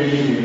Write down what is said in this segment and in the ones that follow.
Om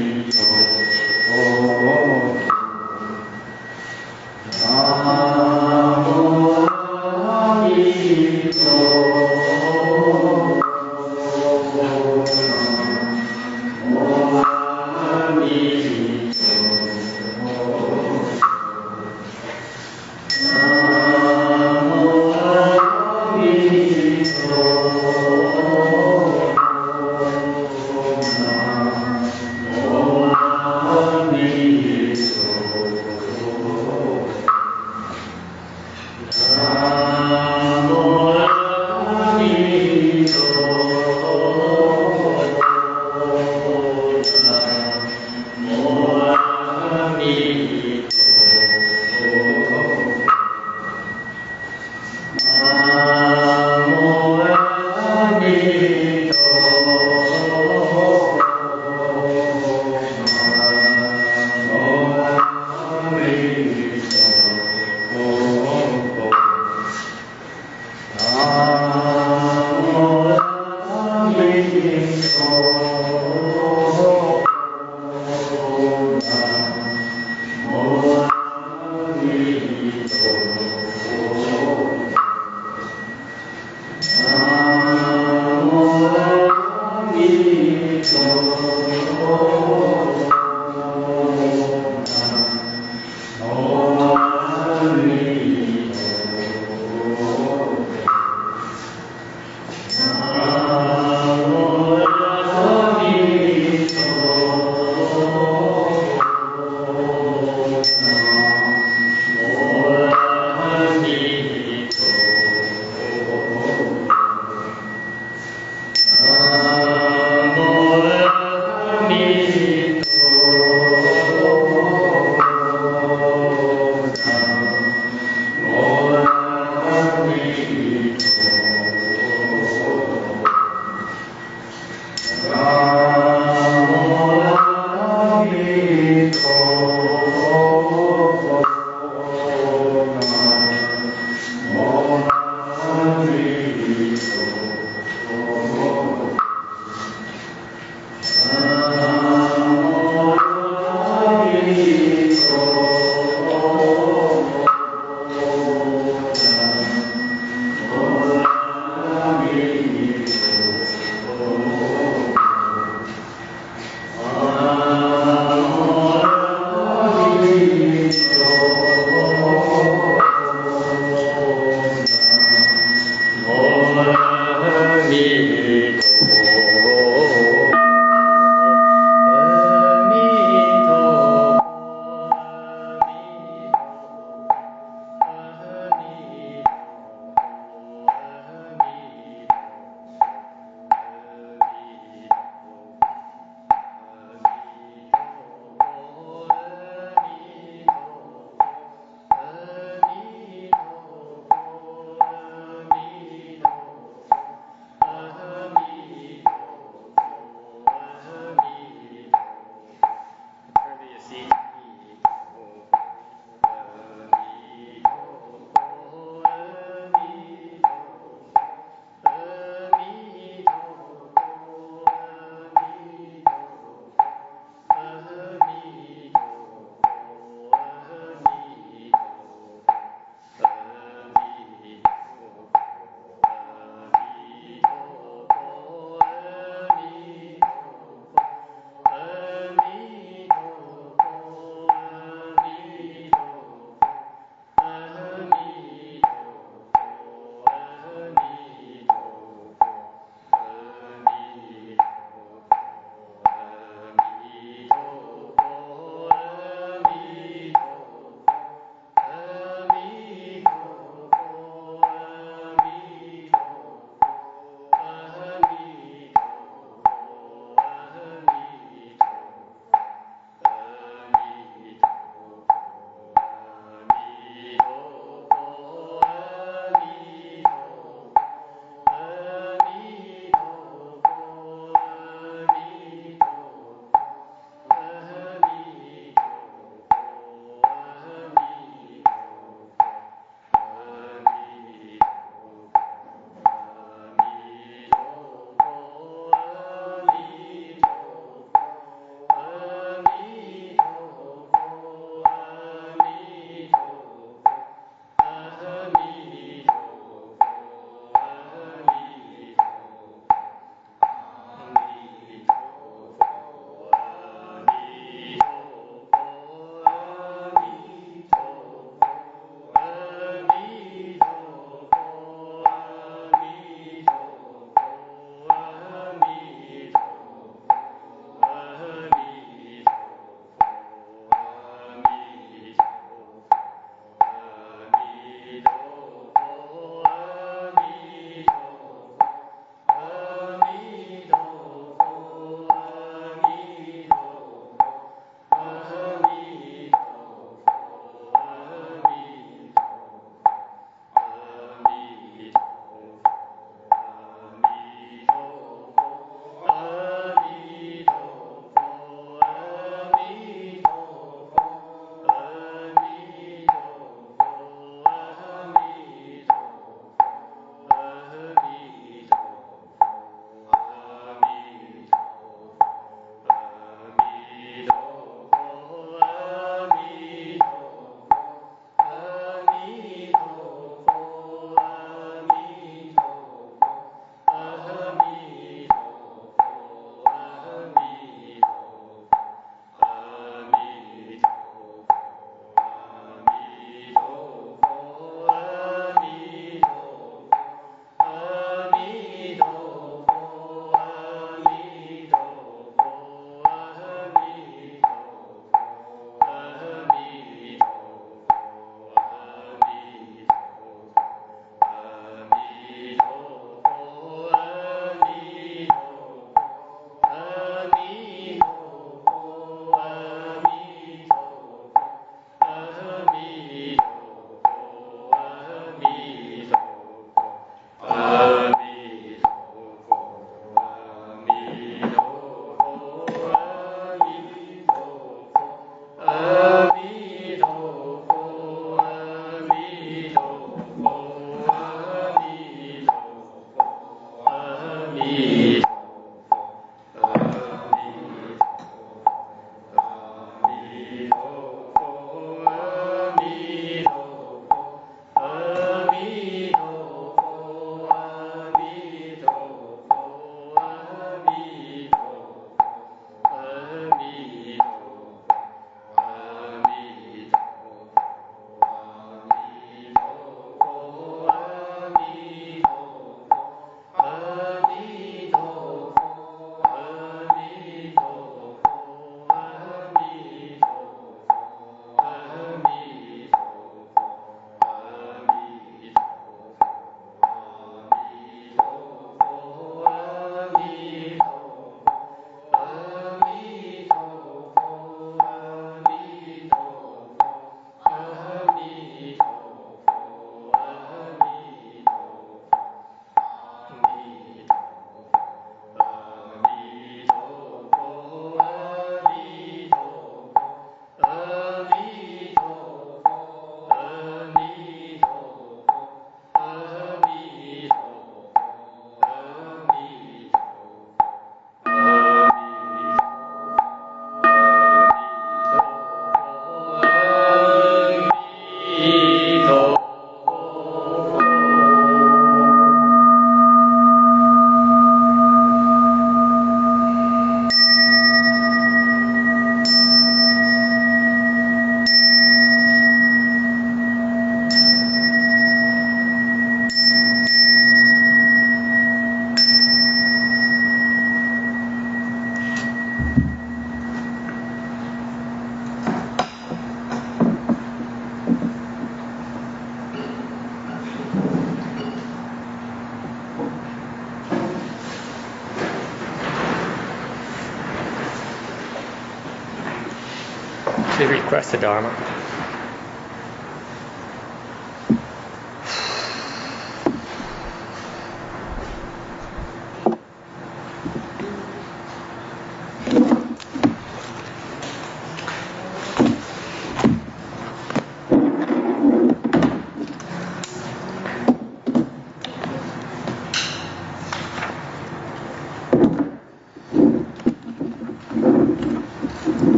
They request the Dharma.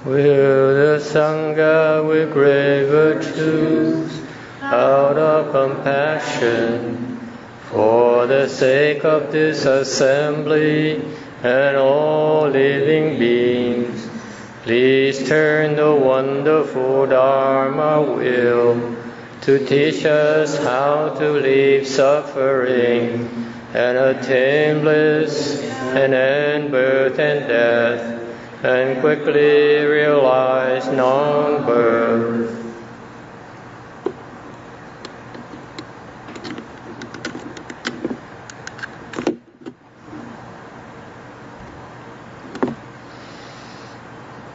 Will the Sangha with great virtues, out of compassion, for the sake of this assembly and all living beings, please turn the wonderful Dharma wheel to teach us how to leave suffering and attain bliss and end birth and death, and quickly realize non-birth.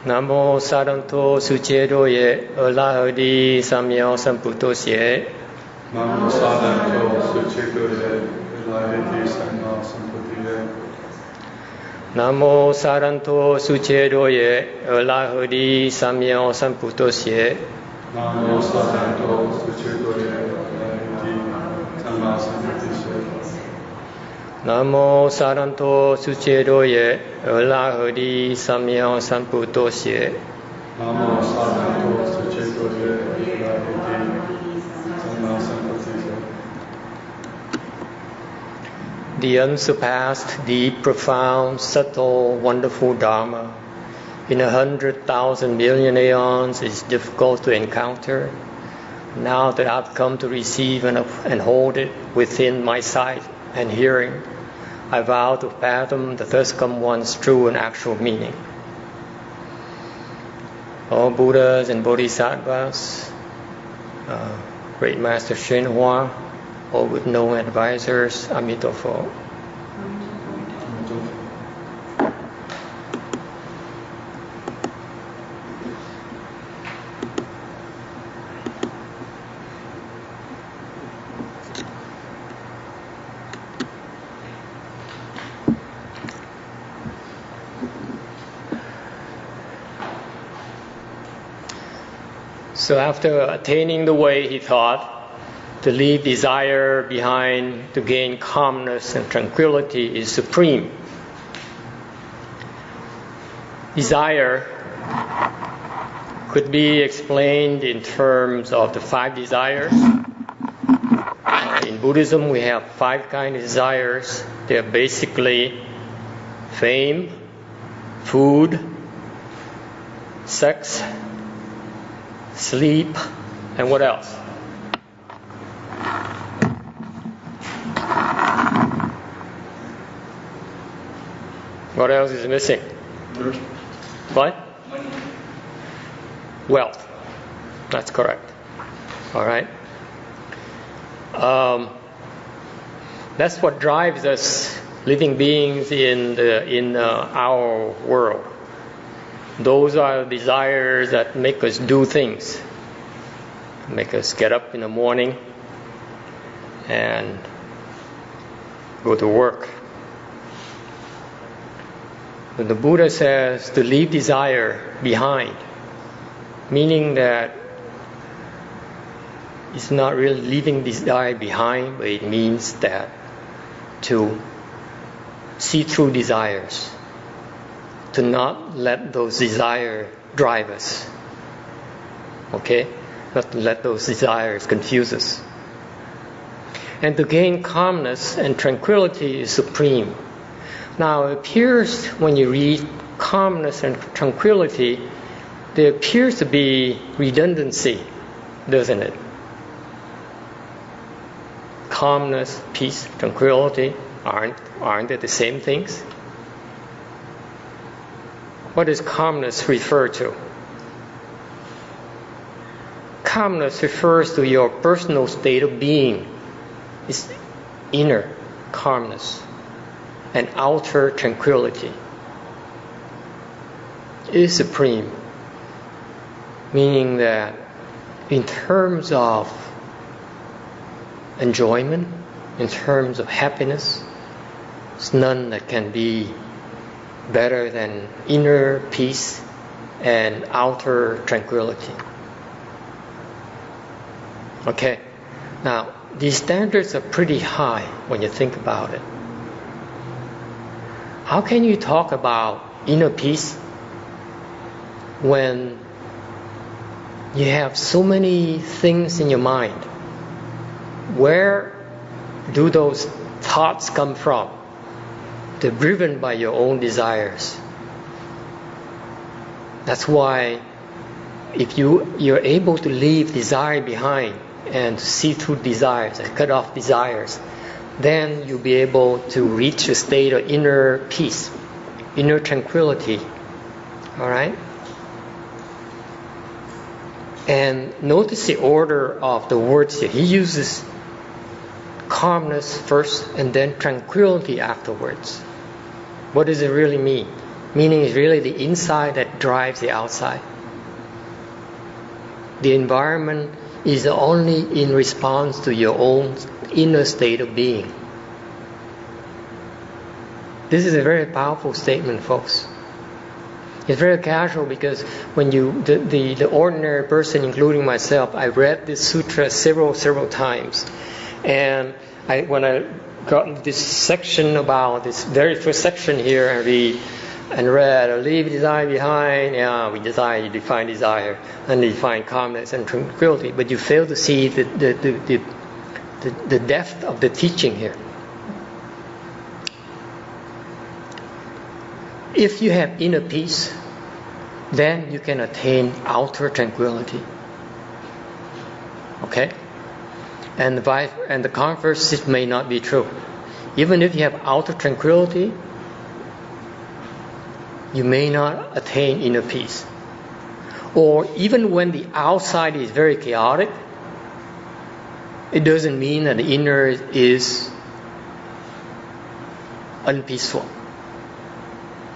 Nam mô Sa Đăng Tô Sư Chế Đô Yệ Ở La Hờ Đi Sam Myo Sam Pu Tô Xế. Nam mô Sa Đăng Tô Sư Chế Đô Yệ Ở La Hờ Đi Sam Myo Sam Pu Tô Xế. Nam mô Sa Đăng Tô Sư Chế Đô Yệ Ở La Hờ Đi Sam Myo Sam Pu Tô Xế. Nam mô Sa Đăng Tô Sư Chế Đô Yệ Ở La Hờ Đi Sam Myo Sam Pu Tô Xế. Nam mô Sa Đăng Tô Sư Chế Đô Yệ Ở La Hờ Đi Sam Myo Sam Pu Tô Xế. Nam mô Sa Đăng Tô Sư Chế Đô Yệ Ở La Hờ Đi Sam Myo Sam Pu Tô Xế. The unsurpassed, deep, profound, subtle, wonderful Dharma in 100,000 million aeons is difficult to encounter. Now that I've come to receive and hold it within my sight and hearing, I vow to fathom the thus come one's true and actual meaning. All Buddhas and Bodhisattvas, Great Master YongHua, all with known advisors, Amitofo. So after attaining the way, he thought, to leave desire behind to gain calmness and tranquility is supreme. Desire could be explained in terms of the 5 desires. In Buddhism, we have 5 kinds of desires. They are basically fame, food, sex, sleep, and what else? What else is missing? What? Wealth. That's correct. All right. That's what drives us, living beings in our world. Those are desires that make us do things, make us get up in the morning and go to work. But the Buddha says to leave desire behind, meaning that it's not really leaving desire behind, but it means that to see through desires, to not let those desires drive us. Okay? Not to let those desires confuse us. And to gain calmness and tranquility is supreme. Now, it appears when you read calmness and tranquility, there appears to be redundancy, doesn't it? Calmness, peace, tranquility, aren't they the same things? What does calmness refer to? Calmness refers to your personal state of being. It's inner calmness and outer tranquility. It is supreme, meaning that in terms of enjoyment, in terms of happiness, there's none that can be better than inner peace and outer tranquility. Okay, now these standards are pretty high when you think about it. How can you talk about inner peace when you have so many things in your mind? Where do those thoughts come from? They're driven by your own desires. That's why if you're able to leave desire behind and to see through desires and cut off desires, then you'll be able to reach a state of inner peace, inner tranquility. All right? And notice the order of the words here. He uses calmness first and then tranquility afterwards. What does it really mean? Meaning it's really the inside that drives the outside. The environment is only in response to your own inner state of being. This is a very powerful statement, folks. It's very casual because when the ordinary person, including myself, I read this sutra several times, and when I got into this section about this very first section here, and read, leave desire behind. Yeah, we define desire, and define calmness and tranquility. But you fail to see the depth of the teaching here. If you have inner peace, then you can attain outer tranquility. Okay? And the converse may not be true. Even if you have outer tranquility, you may not attain inner peace. Or even when the outside is very chaotic, it doesn't mean that the inner is unpeaceful.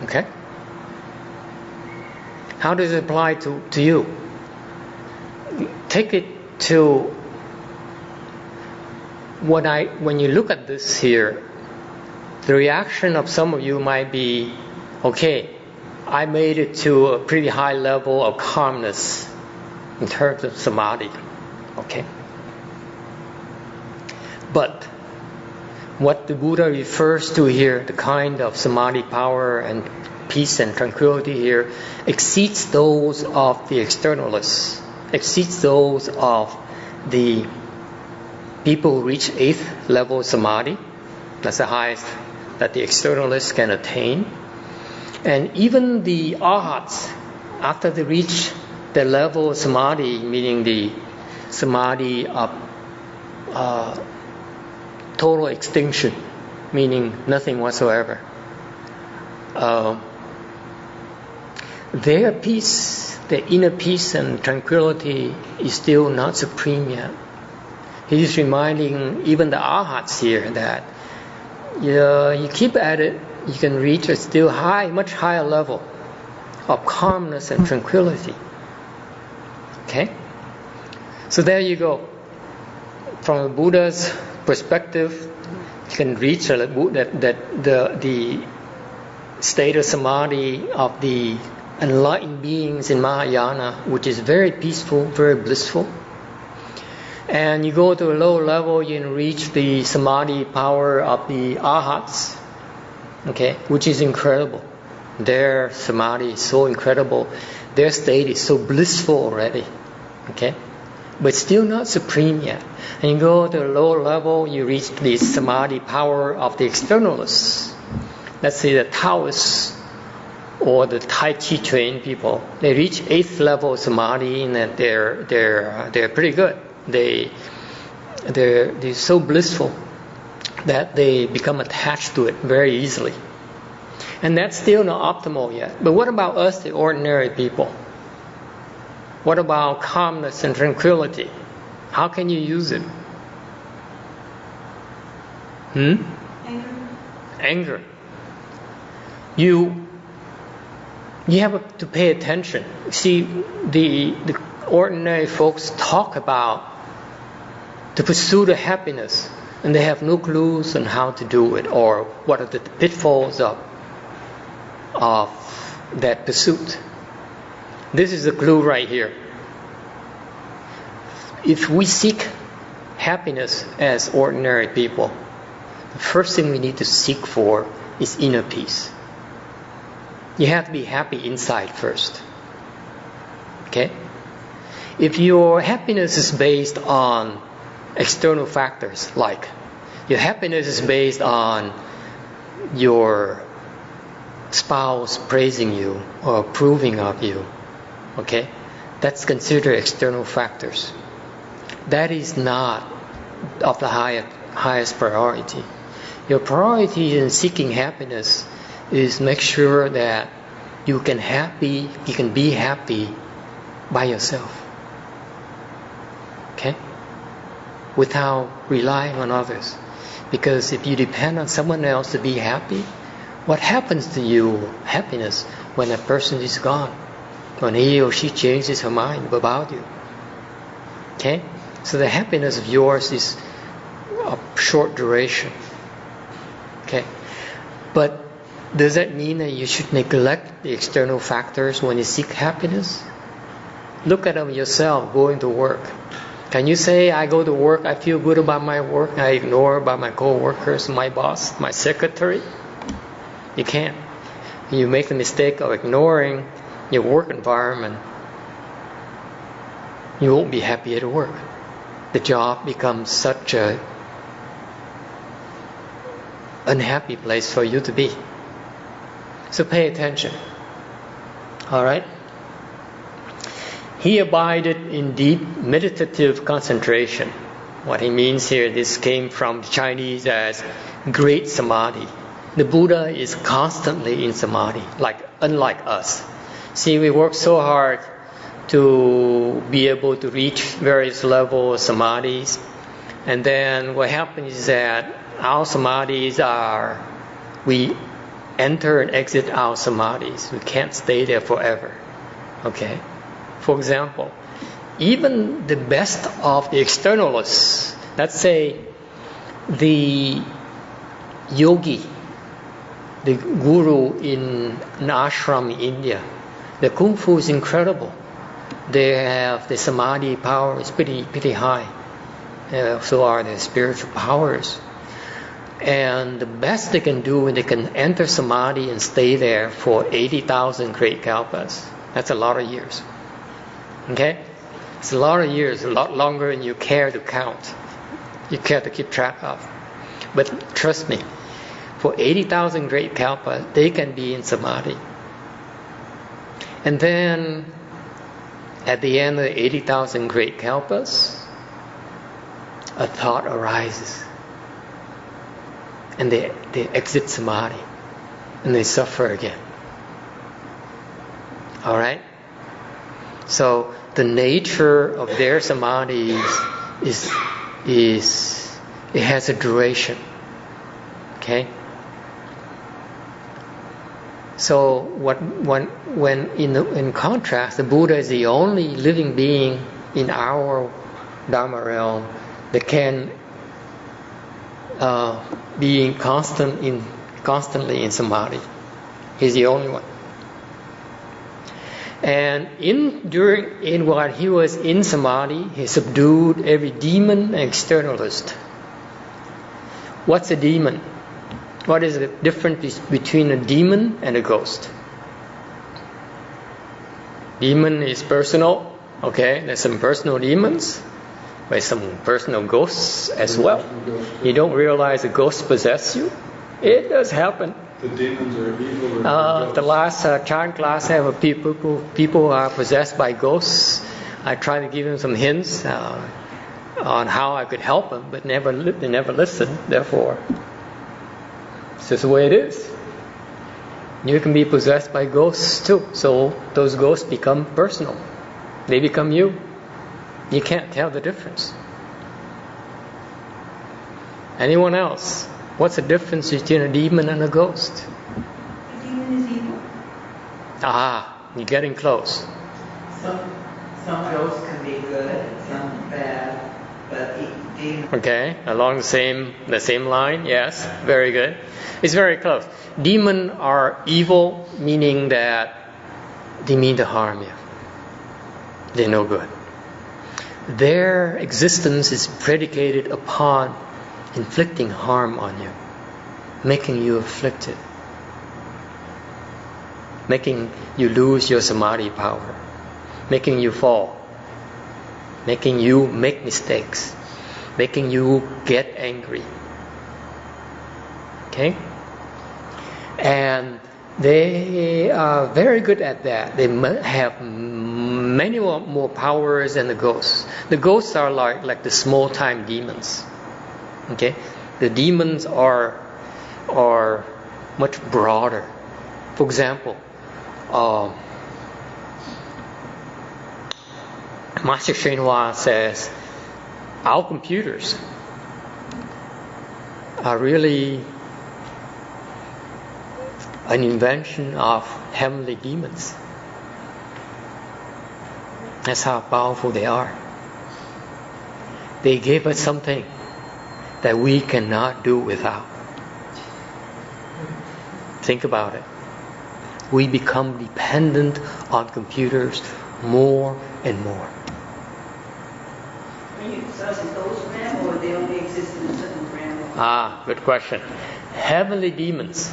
Okay? How does it apply to you? Take it to when you look at this here, the reaction of some of you might be, okay, I made it to a pretty high level of calmness in terms of samadhi. Okay? But what the Buddha refers to here, the kind of samadhi power and peace and tranquility here, exceeds those of the externalists, exceeds those of the people who reach 8th level samadhi. That's the highest that the externalists can attain. And even the arhats, after they reach the level of samadhi, meaning the samadhi of total extinction, meaning nothing whatsoever, their peace, their inner peace and tranquility is still not supreme yet. He is reminding even the arhats here that you keep at it, you can reach a still much higher level of calmness and tranquility. Okay? So there you go. From a Buddha's perspective, you can reach the state of samadhi of the enlightened beings in Mahayana, which is very peaceful, very blissful. And you go to a lower level, you can reach the samadhi power of the arhats, okay, which is incredible. Their samadhi is so incredible. Their state is so blissful already, okay. but still not supreme yet. And you go to the lower level, you reach the samadhi power of the externalists. Let's say the Taoists or the Tai Chi trained people. They reach 8th level samadhi, and they're pretty good. They're so blissful that they become attached to it very easily. And that's still not optimal yet. But what about us, the ordinary people? What about calmness and tranquility? How can you use it? Anger. You have to pay attention. See, the ordinary folks talk about the pursuit of happiness, and they have no clues on how to do it or what are the pitfalls of that pursuit. This is the clue right here. If we seek happiness as ordinary people, the first thing we need to seek for is inner peace. You have to be happy inside first. Okay? If your happiness is based on external factors, like your happiness is based on your spouse praising you or approving of you, okay? That's considered external factors. That is not of the highest priority. Your priority in seeking happiness is make sure that you can be happy by yourself. Okay? Without relying on others. Because if you depend on someone else to be happy, what happens to your happiness when a person is gone? When he or she changes her mind about you? Okay? So the happiness of yours is of short duration. Okay? But does that mean that you should neglect the external factors when you seek happiness? Look at them yourself going to work. Can you say, I go to work, I feel good about my work, I ignore about my co-workers, my boss, my secretary? You can't. You make the mistake of ignoring your work environment, you won't be happy at work. The job becomes such a unhappy place for you to be. So pay attention. Alright? He abided in deep meditative concentration. What he means here, this came from Chinese as great samadhi. The Buddha is constantly in samadhi, unlike us. See, we work so hard to be able to reach various levels of samadhis. And then what happens is that our samadhis we enter and exit our samadhis. We can't stay there forever. Okay? For example, even the best of the externalists, let's say the yogi, the guru in an ashram in India, the kung fu is incredible. They have the samadhi power is pretty high. So are the spiritual powers. And the best they can do, they can enter samadhi and stay there for 80,000 great kalpas. That's a lot of years. Okay? It's a lot of years, a lot longer than you care to count. You care to keep track of. But trust me, for 80,000 great kalpas, they can be in samadhi. And then, at the end of the 80,000 great kalpas, a thought arises. And they exit samadhi. And they suffer again. Alright? So, the nature of their samadhi is it has a duration. Okay? So when in contrast, the Buddha is the only living being in our Dharma realm that can be constantly in samadhi. He's the only one. And in while he was in samadhi, he subdued every demon and externalist. What's a demon? What is the difference between a demon and a ghost? Demon is personal, Okay, there's some personal demons, there's some personal ghosts as well. You don't realize a ghost possess you. It does happen. The demons are evil. Or the last chant class, I have people who are possessed by ghosts. I try to give them some hints on how I could help them, but they never listen. Therefore, it's just the way it is. You can be possessed by ghosts too. So those ghosts become personal. They become you. You can't tell the difference. Anyone else? What's the difference between a demon and a ghost? A demon is evil. You're getting close. Some ghosts can be good and some bad, but demons. Okay, along the same line, yes, very good. It's very close. Demons are evil, meaning that they mean to harm you. They're no good. Their existence is predicated upon inflicting harm on you, making you afflicted, making you lose your samadhi power, making you fall, making you make mistakes, making you get angry. Okay? And they are very good at that. They have many more powers than the ghosts. The ghosts are like the small-time demons. Okay? The demons are much broader. For example, Master YongHua says our computers are really an invention of heavenly demons. That's how powerful they are. They gave us something that we cannot do without. Think about it. We become dependent on computers more and more. When you discuss those RAM, or they only exist in a certain RAM? Good question. Heavenly demons.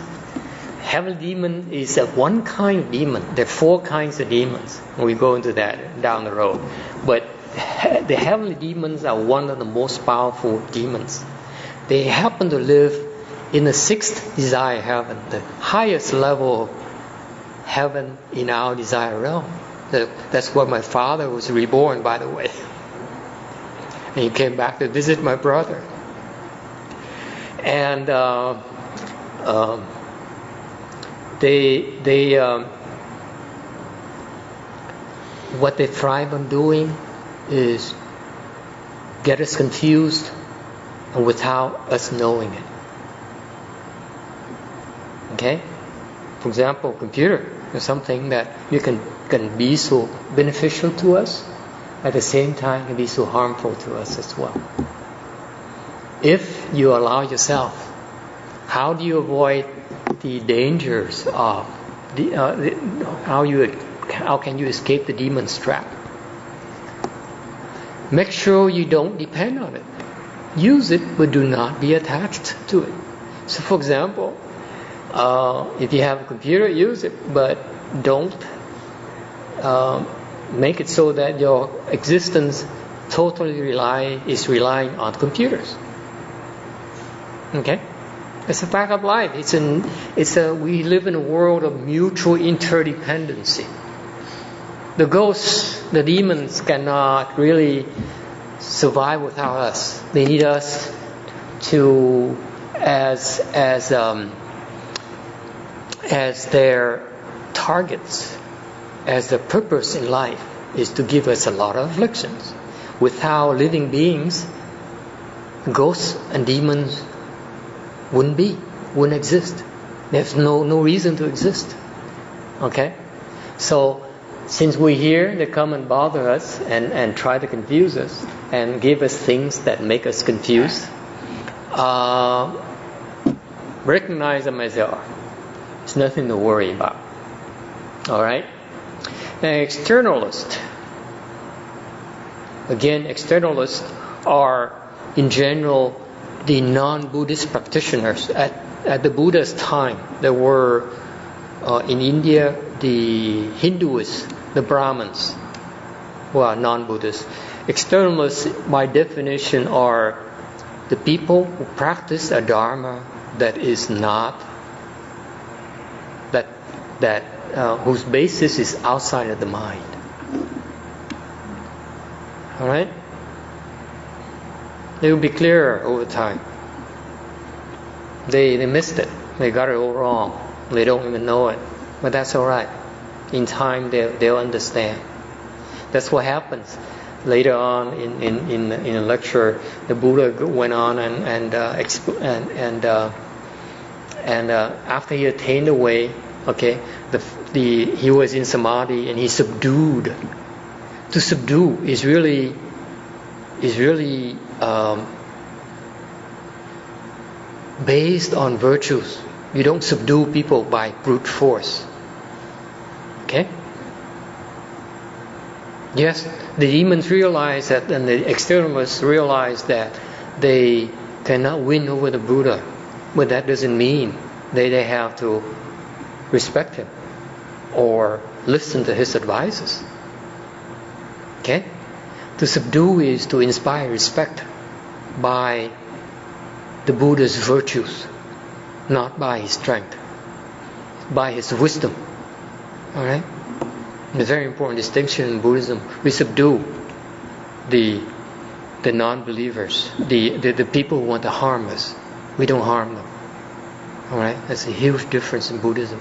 Heavenly demon is one kind of demon. There are 4 kinds of demons. We go into that down the road. But the heavenly demons are one of the most powerful demons. They happen to live in the 6th desire heaven, the highest level of heaven in our desire realm. That's where my father was reborn, by the way. And he came back to visit my brother. And what they thrive on doing is get us confused and without us knowing it. Okay? For example, computer is something that you can be so beneficial to us, at the same time can be so harmful to us as well. If you allow yourself, how do you avoid the dangers of how can you escape the demon's trap? Make sure you don't depend on it. Use it, but do not be attached to it. So, for example, if you have a computer, use it, but don't make it so that your existence totally is relying on computers. Okay? It's a fact of life. We live in a world of mutual interdependency. The ghosts, the demons cannot really survive without us. They need us to as their targets, as the purpose in life is to give us a lot of afflictions. Without living beings, ghosts and demons wouldn't exist. There's no reason to exist. Okay? So, since we're here, they come and bother us and try to confuse us and give us things that make us confused. Recognize them as they are. It's nothing to worry about. Alright? Externalists. Again, externalists are, in general, the non-Buddhist practitioners. At the Buddha's time, there were, in India, the Hinduists, the Brahmins, who are non-Buddhists. Externalists, by definition, are the people who practice a Dharma that is not, whose basis is outside of the mind. All right? It will be clearer over time. They missed it. They got it all wrong. They don't even know it. But that's all right. In time, they'll understand. That's what happens. Later on in a lecture, the Buddha went on and after he attained the way, okay, he was in samadhi and he subdued. To subdue is really based on virtues. You don't subdue people by brute force. Okay? Yes, the demons realize that, and the externalists realize that they cannot win over the Buddha. But that doesn't mean they have to respect him or listen to his advices. Okay? To subdue is to inspire respect by the Buddha's virtues, not by his strength, by his wisdom. Alright? A very important distinction in Buddhism. We subdue the non-believers, the people who want to harm us. We don't harm them. Alright? That's a huge difference in Buddhism.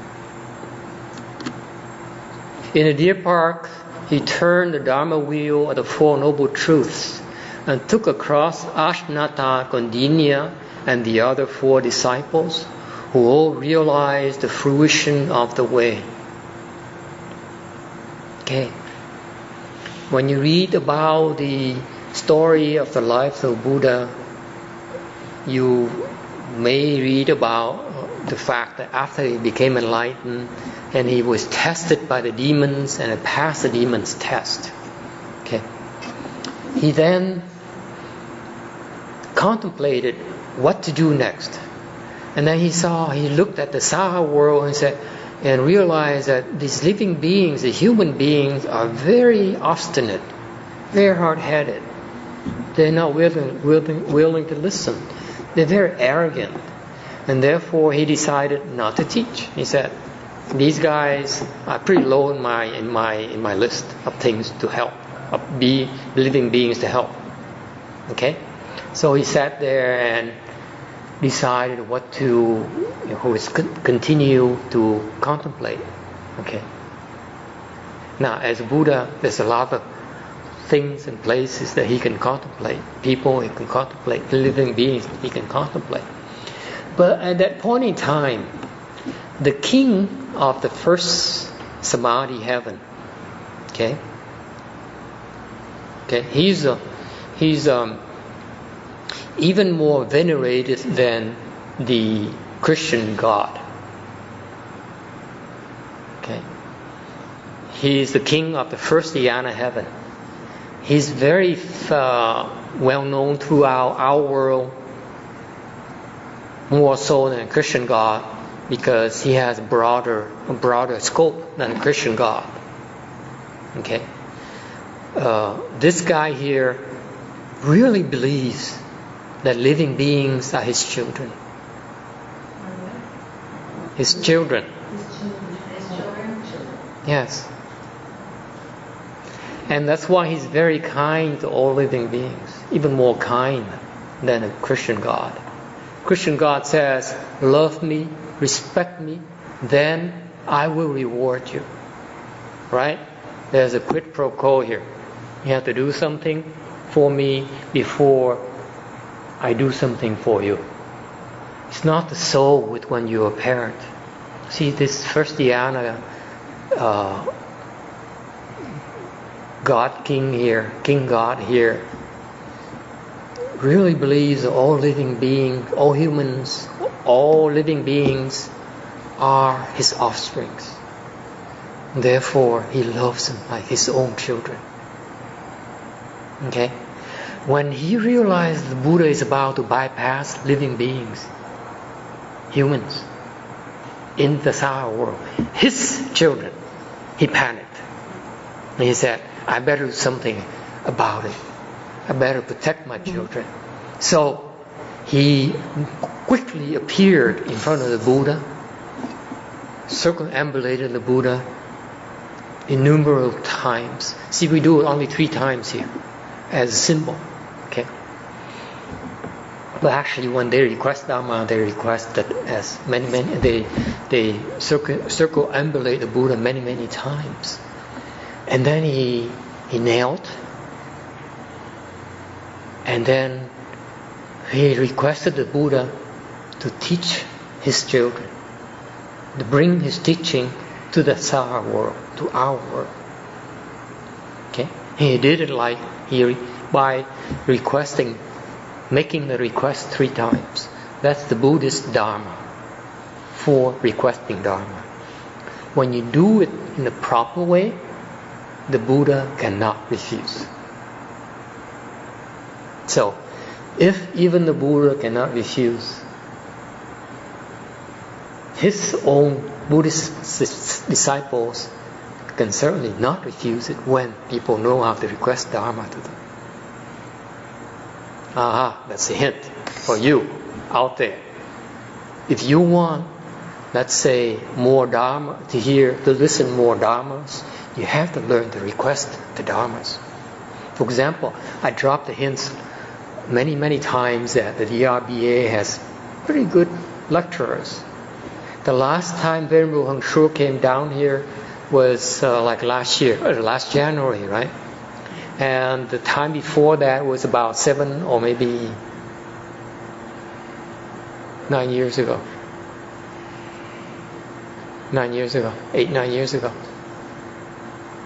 In the deer park, he turned the Dharma wheel of the Four Noble Truths and took across Ashnata, Kondinya, and the other 4 disciples who all realized the fruition of the way. Okay. When you read about the story of the life of Buddha, you may read about the fact that after he became enlightened and he was tested by the demons and passed the demons' test. Okay. He then contemplated what to do next. And then he looked at the Saha world and realized that these living beings, the human beings, are very obstinate, very hard-headed. They're not willing to listen. They're very arrogant. And therefore he decided not to teach. He said, these guys are pretty low in my list of things to help, of living beings to help. Okay? So he sat there and decided what to continue to contemplate. Okay. Now, as Buddha, there's a lot of things and places that he can contemplate. People he can contemplate. Living beings he can contemplate. But at that point in time, the king of the first samadhi heaven, okay, he's even more venerated than the Christian God. Okay, he's the king of the first dhyana heaven. He's very well known throughout our world, more so than a Christian God, because he has a broader scope than a Christian God. Okay, this guy here really believes that living beings are his children. His children. Yes. And that's why he's very kind to all living beings, even more kind than a Christian God. Christian God says, love me, respect me, then I will reward you. Right? There's a quid pro quo here. You have to do something for me before I do something for you. It's not the soul with when you're a parent. See, this first dhyana God King here, King God here, really believes that all living beings, all humans, all living beings are his offsprings. Therefore, he loves them like his own children. Okay? When he realized the Buddha is about to bypass living beings, humans, in the Saha world, his children, he panicked. And he said, I better do something about it. I better protect my children. So he quickly appeared in front of the Buddha, circumambulated the Buddha innumerable times. See, we do it only 3 times here as a symbol. Okay? But actually, when they request Dharma, they request that as many they circumambulate the Buddha many times, and then he knelt, and then he requested the Buddha to teach his children, to bring his teaching to the Sara world, to our world. Okay, he did it like by requesting. Making the request 3 times. That's the Buddhist Dharma for requesting Dharma. When you do it in the proper way, the Buddha cannot refuse. So, if even the Buddha cannot refuse, his own Buddhist disciples can certainly not refuse it when people know how to request Dharma to them. That's a hint for you out there. If you want, let's say, more Dharma, to listen more Dharmas, you have to learn to request the Dharmas. For example, I dropped the hints many times that the DRBA has pretty good lecturers. The last time Venerable YongHua came down here was like last January, right? And the time before that was about 7 or maybe 9 years ago. 9 years ago. 8, 9 years ago.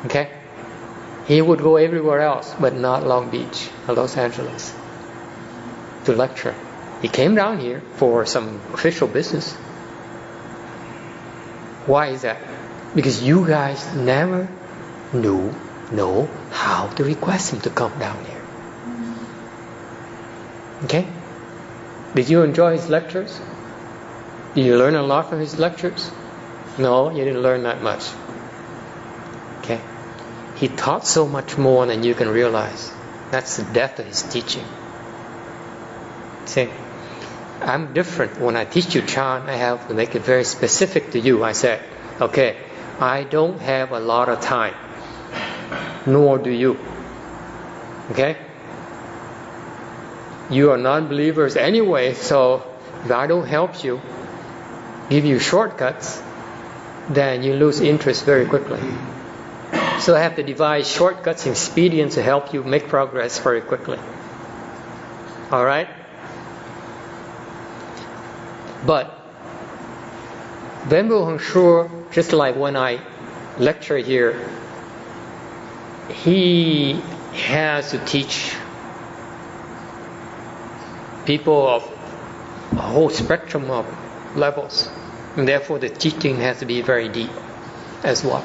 Okay? He would go everywhere else, but not Long Beach or Los Angeles to lecture. He came down here for some official business. Why is that? Because you guys never know how to request him to come down here. Okay? Did you enjoy his lectures? Did you learn a lot from his lectures? No, you didn't learn that much. Okay? He taught so much more than you can realize. That's the depth of his teaching. See? I'm different. When I teach you Chan, I have to make it very specific to you. I said, okay, I don't have a lot of time. Nor do you. Okay? You are non-believers anyway, so if I don't help you, give you shortcuts, then you lose interest very quickly. So I have to devise shortcuts and expedients to help you make progress very quickly. Alright? But Venerable YongHua, just like when I lecture here, he has to teach people of a whole spectrum of levels, and therefore the teaching has to be very deep as well.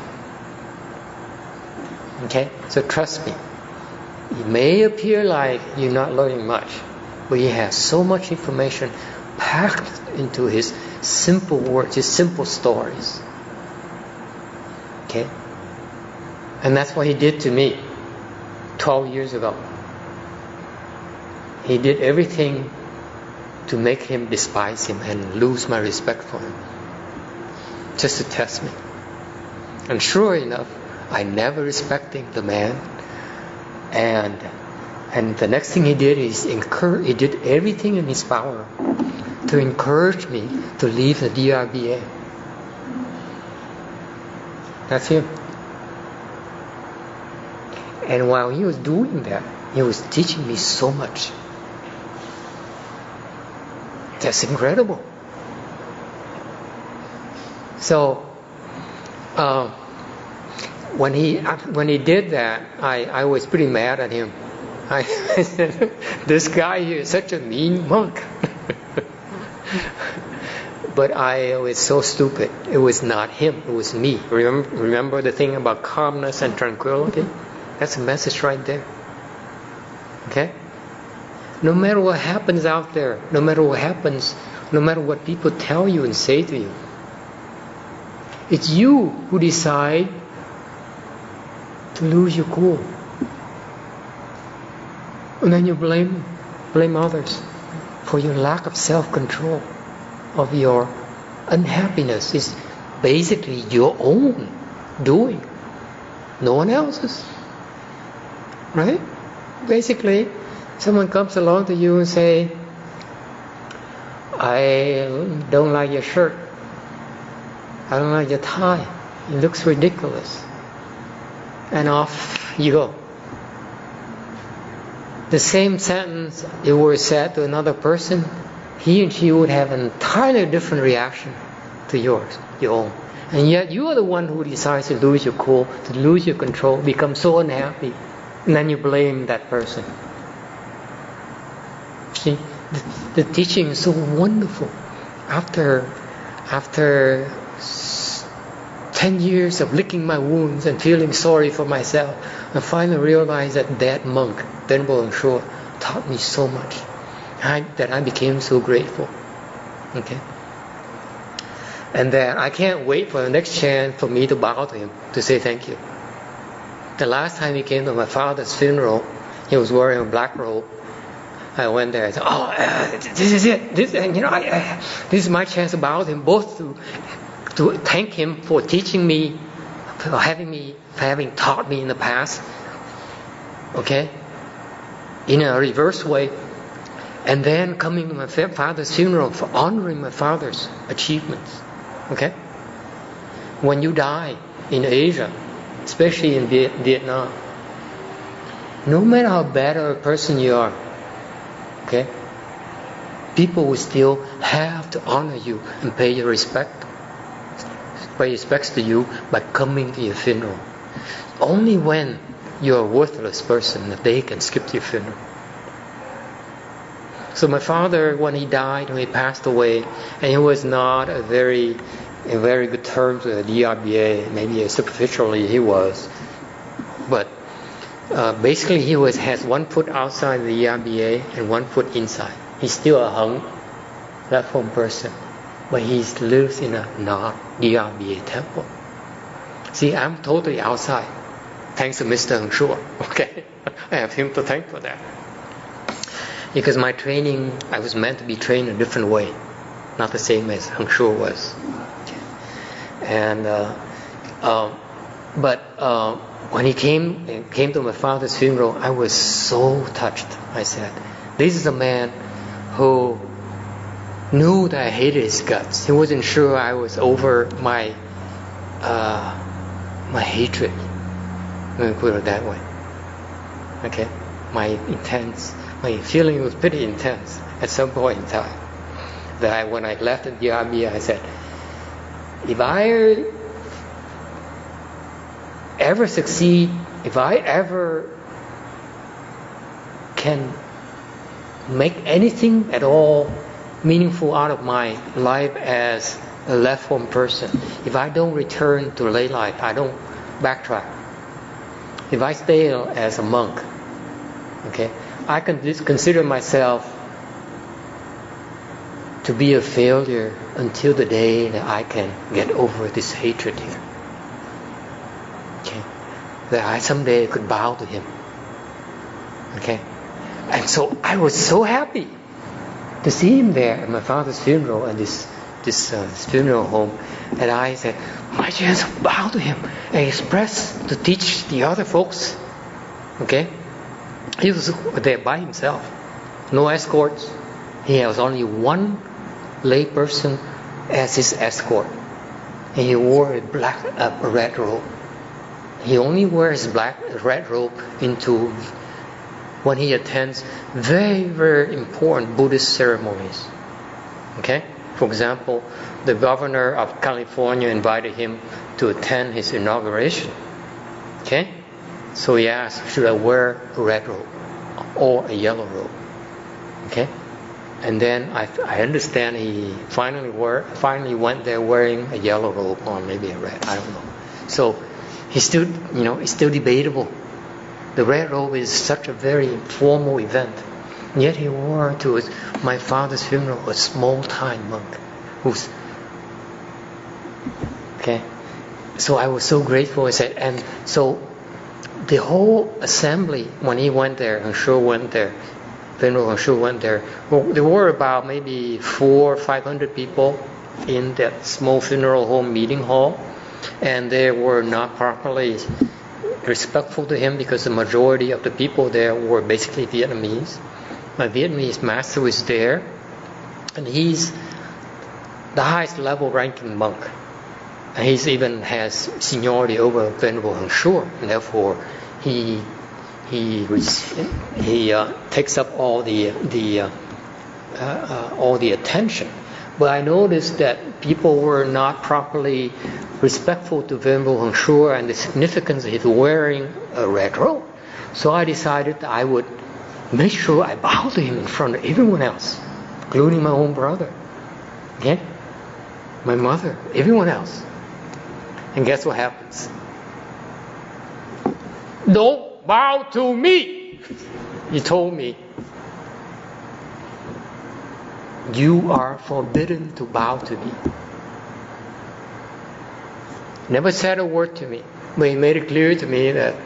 Okay? So trust me. It may appear like you're not learning much, but he has so much information packed into his simple words, his simple stories. Okay? And that's what he did to me 12 years ago. He did everything to make him despise him and lose my respect for him, just to test me. And sure enough, I never respected the man. And the next thing he did is he did everything in his power to encourage me to leave the DRBA. That's him. And while he was doing that, he was teaching me so much. That's incredible. So, when he did that, I was pretty mad at him. I said, this guy here is such a mean monk. But I was so stupid. It was not him, it was me. Remember the thing about calmness and tranquility? That's a message right there. Okay? No matter what happens out there, no matter what people tell you and say to you, it's you who decide to lose your cool. And then you blame others for your lack of self-control, of your unhappiness. Is basically your own doing, no one else's. Right? Basically, someone comes along to you and say, I don't like your shirt. I don't like your tie. It looks ridiculous. And off you go. The same sentence it were said to another person, he and she would have an entirely different reaction to yours, your own. And yet you are the one who decides to lose your cool, to lose your control, become so unhappy, and then you blame that person. See, the teaching is so wonderful. After 10 years of licking my wounds and feeling sorry for myself, I finally realized that monk, Venerable YongHua, taught me so much that I became so grateful. Okay? And that I can't wait for the next chance for me to bow to him, to say thank you. The last time he came to my father's funeral, he was wearing a black robe. I went there and said, this is it. This is my chance to bow to him, both to thank him for teaching me, for having taught me in the past, okay, in a reverse way, and then coming to my father's funeral for honoring my father's achievements, okay. When you die in Asia, especially in Vietnam, no matter how bad of a person you are, okay, people will still have to honor you and pay respects to you by coming to your funeral. Only when you're a worthless person that they can skip your funeral. So my father, when he died, when he passed away, and he was not in very good terms with the DRBA, maybe superficially he was, but basically he has one foot outside the DRBA and one foot inside. He's still a hung platform person, but he lives in a non-DRBA temple. See, I'm totally outside, thanks to Mr. YongHua. Okay, I have him to thank for that. Because my training, I was meant to be trained a different way, not the same as YongHua was. Okay. And when he came to my father's funeral, I was so touched. I said, "This is a man who knew that I hated his guts. He wasn't sure I was over my hatred. Let me put it that way. Okay, my feeling was pretty intense at some point in time. That when I left the DRB, I said, if I ever succeed, if I ever can make anything at all meaningful out of my life as a left form person, if I don't return to lay life, I don't backtrack, if I stay as a monk, okay, I can consider myself to be a failure until the day that I can get over this hatred here. Okay, that I someday could bow to him. Okay, and so I was so happy to see him there at my father's funeral and this funeral home, and I said, my chance to bow to him and express, to teach the other folks. Okay, he was there by himself, no escorts. He has only one lay person as his escort, and he wore a red robe. He only wears red robe into when he attends very, very important Buddhist ceremonies. Okay? For example, the governor of California invited him to attend his inauguration. Okay? So he asked, should I wear a red robe or a yellow robe? Okay? And then I understand he finally went there wearing a yellow robe or maybe a red, I don't know. So it's still debatable. The red robe is such a very formal event. And yet he wore to my father's funeral a small-time monk who's... Okay? So I was so grateful. I said, and so the whole assembly, when he went there, YongHua went there, Venerable YongHua went there, there were about maybe 400 or 500 people in that small funeral home meeting hall, and they were not properly respectful to him because the majority of the people there were basically Vietnamese. My Vietnamese master was there, and he's the highest level ranking monk. And he even has seniority over Venerable YongHua, and therefore he takes up all the attention. But I noticed that people were not properly respectful to Venerable YongHua and the significance of his wearing a red robe. So I decided that I would make sure I bow to him in front of everyone else, including my own brother, okay? My mother, everyone else. And guess what happens? Don't bow to me! He told me, you are forbidden to bow to me. Never said a word to me, but he made it clear to me that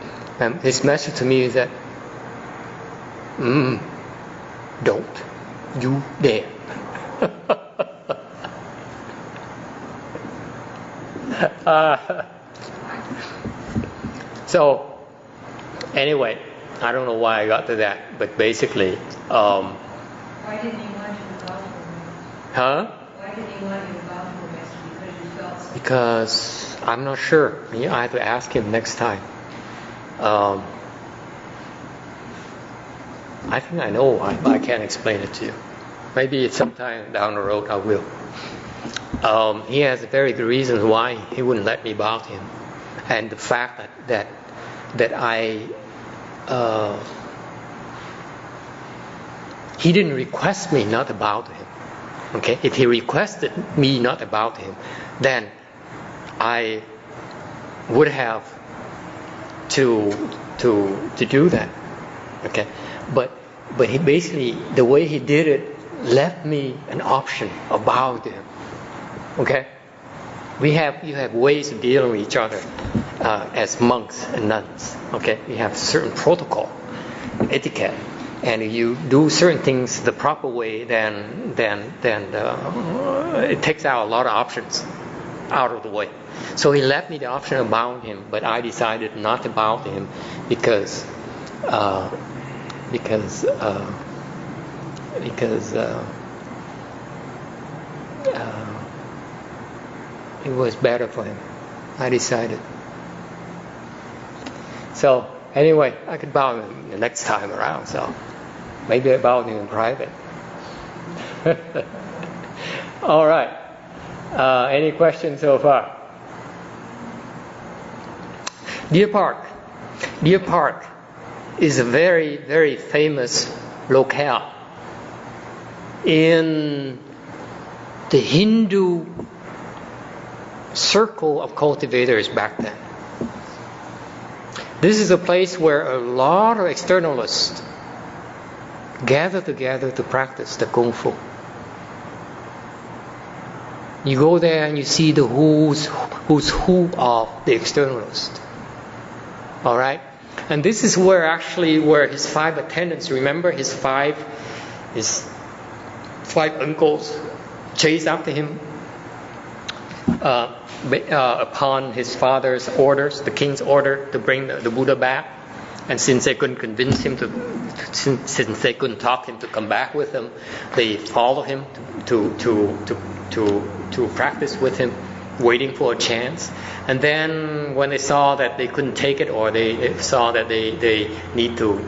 his message to me is that, don't you dare. So, anyway, I don't know why I got to that, but basically, Why didn't he want you to bow to him? huh? Why didn't he want you to bow to him? Because you felt so. Because I'm not sure. I have to ask him next time. I think I know why, but I can't explain it to you. Maybe sometime down the road I will. He has very good reasons why he wouldn't let me bow to him, and the fact that he didn't request me not to bow to him. Okay, if he requested me not to bow to him, then I would have to do that. Okay, but he basically, the way he did it left me an option of bowing to him. Okay, you have ways of dealing with each other as monks and nuns. Okay, you have certain protocol, etiquette, and you do certain things the proper way. Then it takes out a lot of options out of the way. So he left me the option of bowing to him, but I decided not to bow to him because it was better for him. I decided. So anyway, I could bow to him the next time around. So maybe I bow to him in private. All right. Any questions so far? Deer Park. Deer Park is a very, very famous locale in the Hindu circle of cultivators back then. This is a place where a lot of externalists gather together to practice the Kung Fu. You go there and you see the who's who of the externalists. All right, and this is where his 5 attendants. Remember his five uncles chased after him upon his father's orders, the king's order to bring the Buddha back. And since they couldn't convince him since they couldn't talk him to come back with them, they followed him to practice with him, waiting for a chance. And then when they saw that they couldn't take it, or they saw that they need to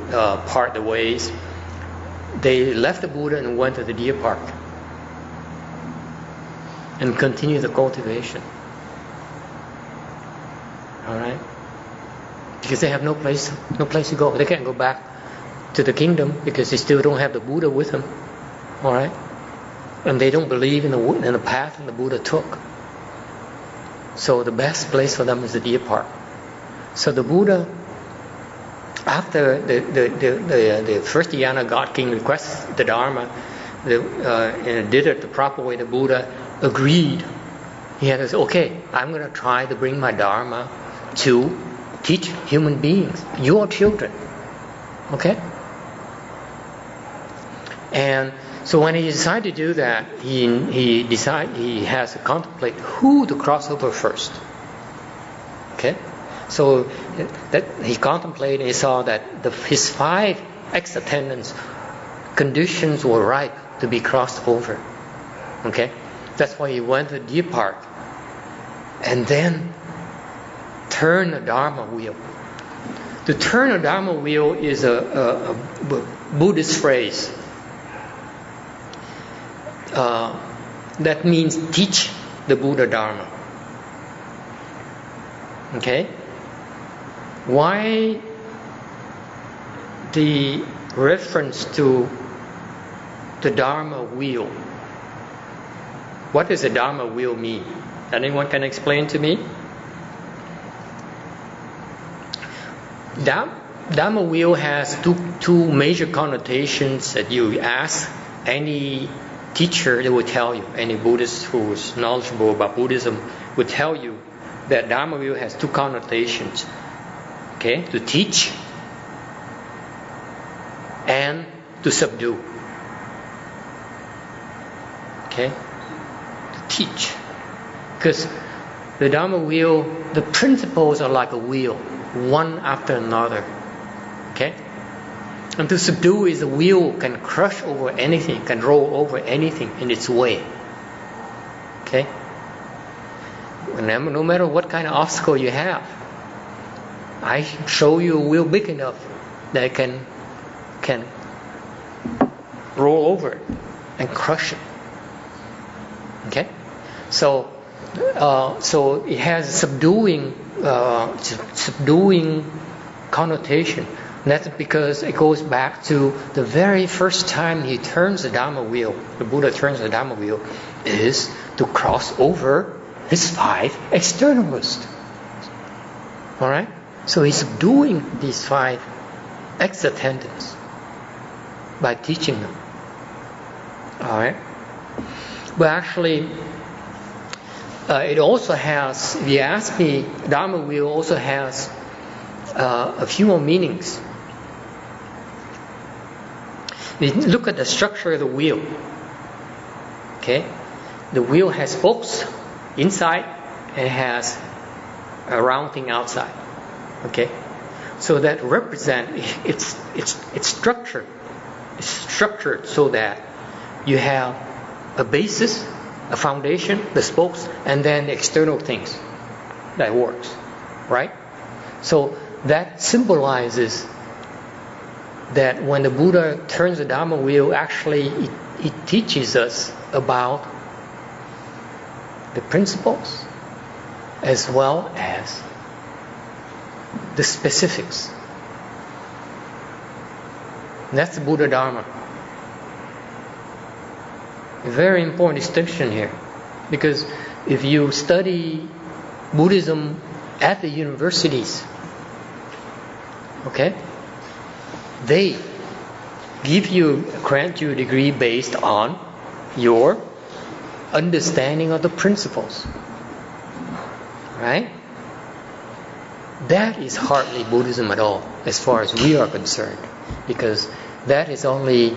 part the ways, they left the Buddha and went to the Deer Park and continued the cultivation. All right, because they have no place to go. They can't go back to the kingdom because they still don't have the Buddha with them. All right, and they don't believe in the path that the Buddha took. So the best place for them is the Deer Park. So the Buddha, after the first Dhyana God King requests the Dharma, and did it the proper way, the Buddha agreed. He had to say, okay, I'm going to try to bring my Dharma to teach human beings, your children. Okay? And so when he decided to do that, he has to contemplate who to cross over first. Okay? So that he contemplated, he saw that his 5 ex-attendants conditions were ripe to be crossed over. Okay? That's why he went to the deer park and then turn the Dharma wheel. To turn a Dharma wheel is a Buddhist phrase. That means teach the Buddha Dharma. Okay? Why the reference to the Dharma wheel? What does the Dharma wheel mean? Anyone can explain to me? Dharma wheel has two major connotations that you ask any teacher, they will tell you, any Buddhist who is knowledgeable about Buddhism will tell you that Dharma wheel has 2 connotations. Okay? To teach and to subdue. Okay? To teach. Because the Dharma wheel, the principles are like a wheel, one after another. Okay? And to subdue is the wheel can crush over anything, can roll over anything in its way. Okay? No matter what kind of obstacle you have, I show you a wheel big enough that it can roll over it and crush it. Okay? So it has a subduing connotation. And that's because it goes back to the very first time he turns the Dharma wheel, the Buddha turns the Dharma wheel, is to cross over his 5 externalists. Alright? So he's subduing these 5 ex-attendants by teaching them. Alright? But actually, it also has, if you ask me, Dharma wheel also has a few more meanings. Look at the structure of the wheel. Okay? The wheel has spokes inside and it has a round thing outside. Okay? So that represent it's structured. It's structured so that you have a basis, a foundation, the spokes, and then the external things that works. Right? So that symbolizes that when the Buddha turns the Dharma wheel, actually it teaches us about the principles as well as the specifics. And that's the Buddha Dharma. A very important distinction here. Because if you study Buddhism at the universities, okay, they grant you a degree based on your understanding of the principles. Right? That is hardly Buddhism at all, as far as we are concerned, because that is only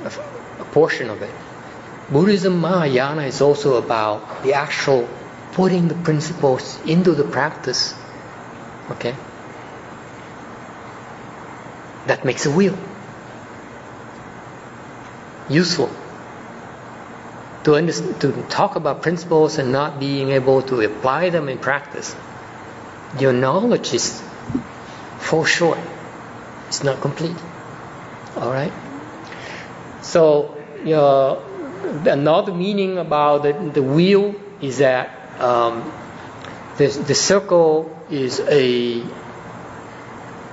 a portion of it. Buddhism, Mahayana, is also about the actual putting the principles into the practice. Okay? That makes a wheel useful. To talk about principles and not being able to apply them in practice, your knowledge falls short. It's not complete. All right. So another meaning about the wheel is that the circle is a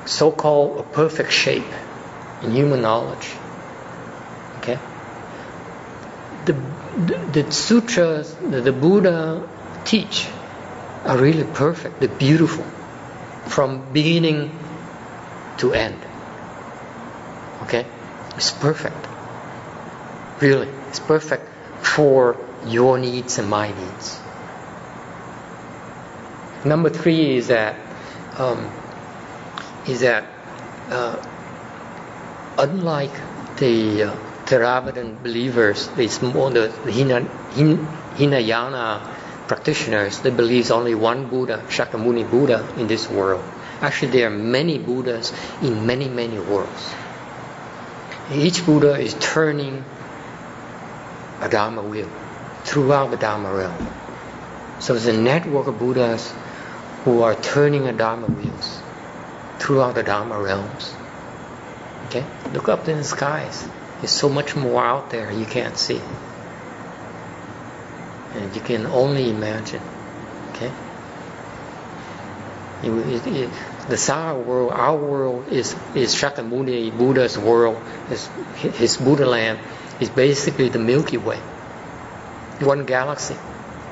so-called a perfect shape in human knowledge. Okay? The sutras that the Buddha teach are really perfect. They're beautiful from beginning to end. Okay? It's perfect. Really. It's perfect for your needs and my needs. Number 3 is that unlike the Theravadan believers, it's more the Hinayana practitioners, they believe only one Buddha, Shakyamuni Buddha, in this world. Actually, there are many Buddhas in many, many worlds. Each Buddha is turning a Dharma wheel throughout the Dharma realm. So it's a network of Buddhas who are turning a Dharma wheels throughout the Dharma realms. Okay? Look up in the skies. There's so much more out there you can't see. And you can only imagine. Okay? The Sara world, our world, is Shakyamuni Buddha's world. His Buddha land is basically the Milky Way. One galaxy.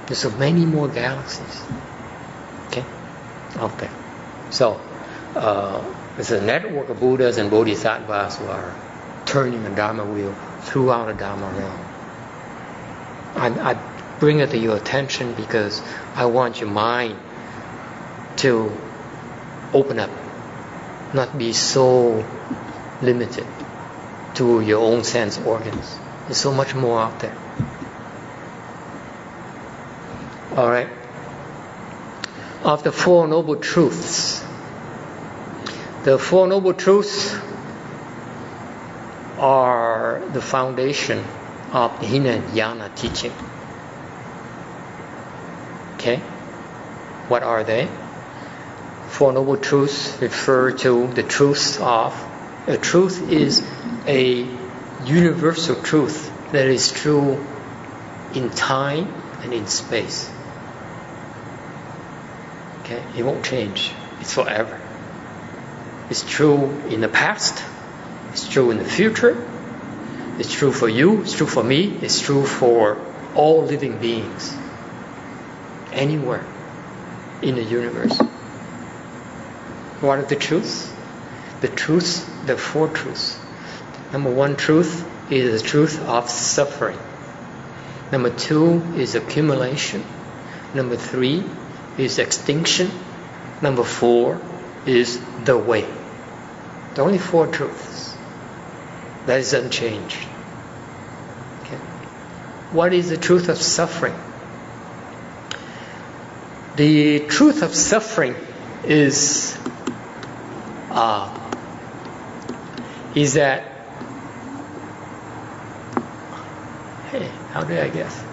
There's so many more galaxies. Okay? Out there. So, it's a network of Buddhas and Bodhisattvas who are turning the Dharma wheel throughout the Dharma realm. I bring it to your attention because I want your mind to open up, not be so limited to your own sense organs. There's so much more out there. Alright. Of the Four Noble Truths. The Four Noble Truths are the foundation of the Hinayana teaching. Okay? What are they? Four Noble Truths refer to the truths of. A truth is a universal truth that is true in time and in space. Okay? It won't change. It's forever. It's true in the past. It's true in the future. It's true for you. It's true for me. It's true for all living beings. Anywhere in the universe. What are the truths? The truths, the four truths. Number 1 truth is the truth of suffering. Number 2 is accumulation. Number 3 is extinction. Number 4 is the way. The only 4 truths. That is unchanged. Okay. What is the truth of suffering? The truth of suffering is that, hey, how do I guess?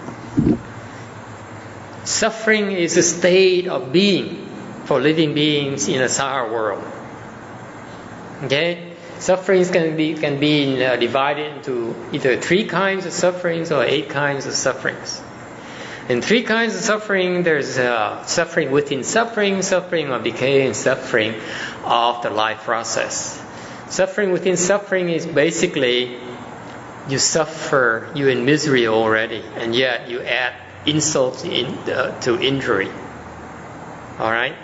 Suffering is a state of being for living beings in a Sara world. Okay? Sufferings can be divided into either 3 kinds of sufferings or 8 kinds of sufferings. In 3 kinds of suffering, there's suffering within suffering, suffering of decay, and suffering of the life process. Suffering within suffering is basically you suffer, you're in misery already, and yet you add insult to injury. Alright?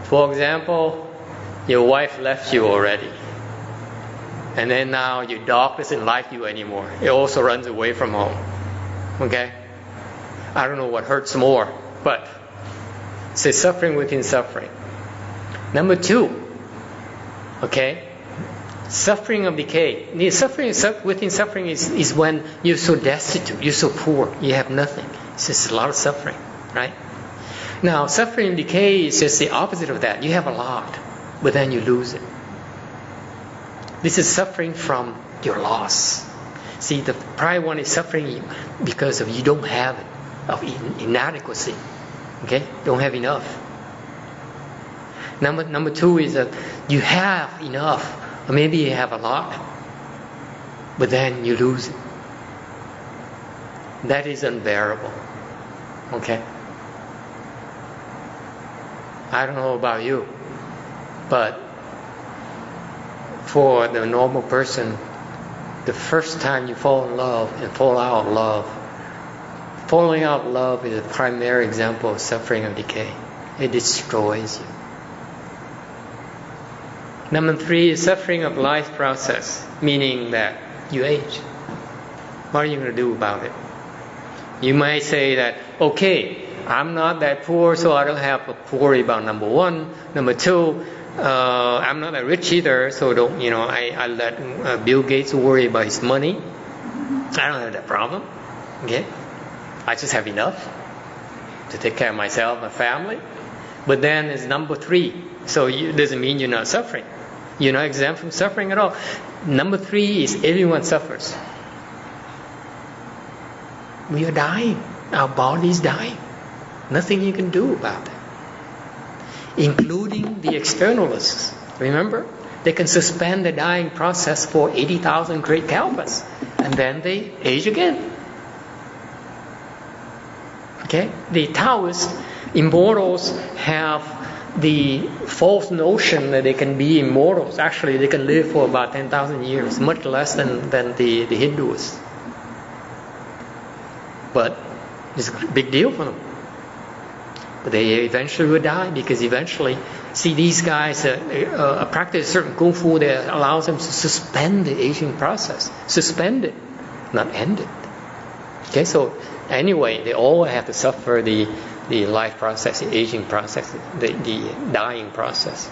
For example, your wife left you already. And then now your dog doesn't like you anymore. It also runs away from home. Okay? I don't know what hurts more, but it's suffering within suffering. Number 2, okay? Suffering of decay. The suffering within suffering is when you're so destitute, you're so poor, you have nothing. It's just a lot of suffering, right? Now, suffering and decay is just the opposite of that. You have a lot, but then you lose it. This is suffering from your loss. See, the prior one is suffering because of you don't have it, of inadequacy. Okay? Don't have enough. Number 2 is that you have enough, or maybe you have a lot, but then you lose it. That is unbearable. Okay? I don't know about you, but for the normal person, the first time you fall in love and fall out of love, falling out of love is a primary example of suffering of decay. It destroys you. Number 3 is suffering of life process, meaning that you age. What are you going to do about it? You might say that, okay, I'm not that poor, so I don't have to worry about number one. Number two, I'm not that rich either, so don't, I let Bill Gates worry about his money. I don't have that problem. Okay, I just have enough to take care of myself, my family. But then it's number three. So it doesn't mean you're not suffering. You're not exempt from suffering at all. Number three is everyone suffers. We are dying. Our body is dying. Nothing you can do about it. Including the externalists. Remember? They can suspend the dying process for 80,000 great kalpas. And then they age again. Okay? The Taoists, immortals, have the false notion that they can be immortals. Actually, they can live for about 10,000 years, much less than the Hindus. But it's a big deal for them. But they eventually will die, because eventually, see, these guys practice certain kung fu that allows them to suspend the aging process. Suspend it, not end it. Okay, so anyway, they all have to suffer the life process, the aging process, the dying process.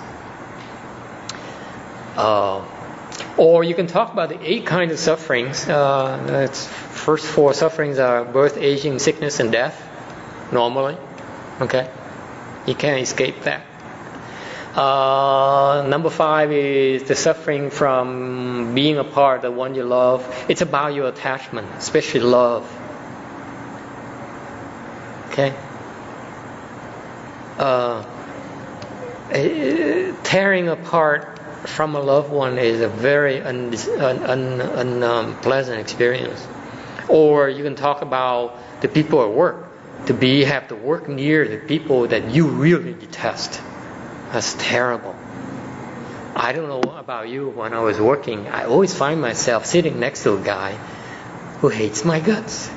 Or you can talk about the 8 kinds of sufferings. First 4 sufferings are birth, aging, sickness, and death, normally. Okay? You can't escape that. Number 5 is the suffering from being apart of the one you love. It's about your attachment, especially love. Okay? Tearing apart from a loved one is a very unpleasant experience. Or you can talk about the people at work. Have to work near the people that you really detest. That's terrible. I don't know about you. When I was working, I always find myself sitting next to a guy who hates my guts.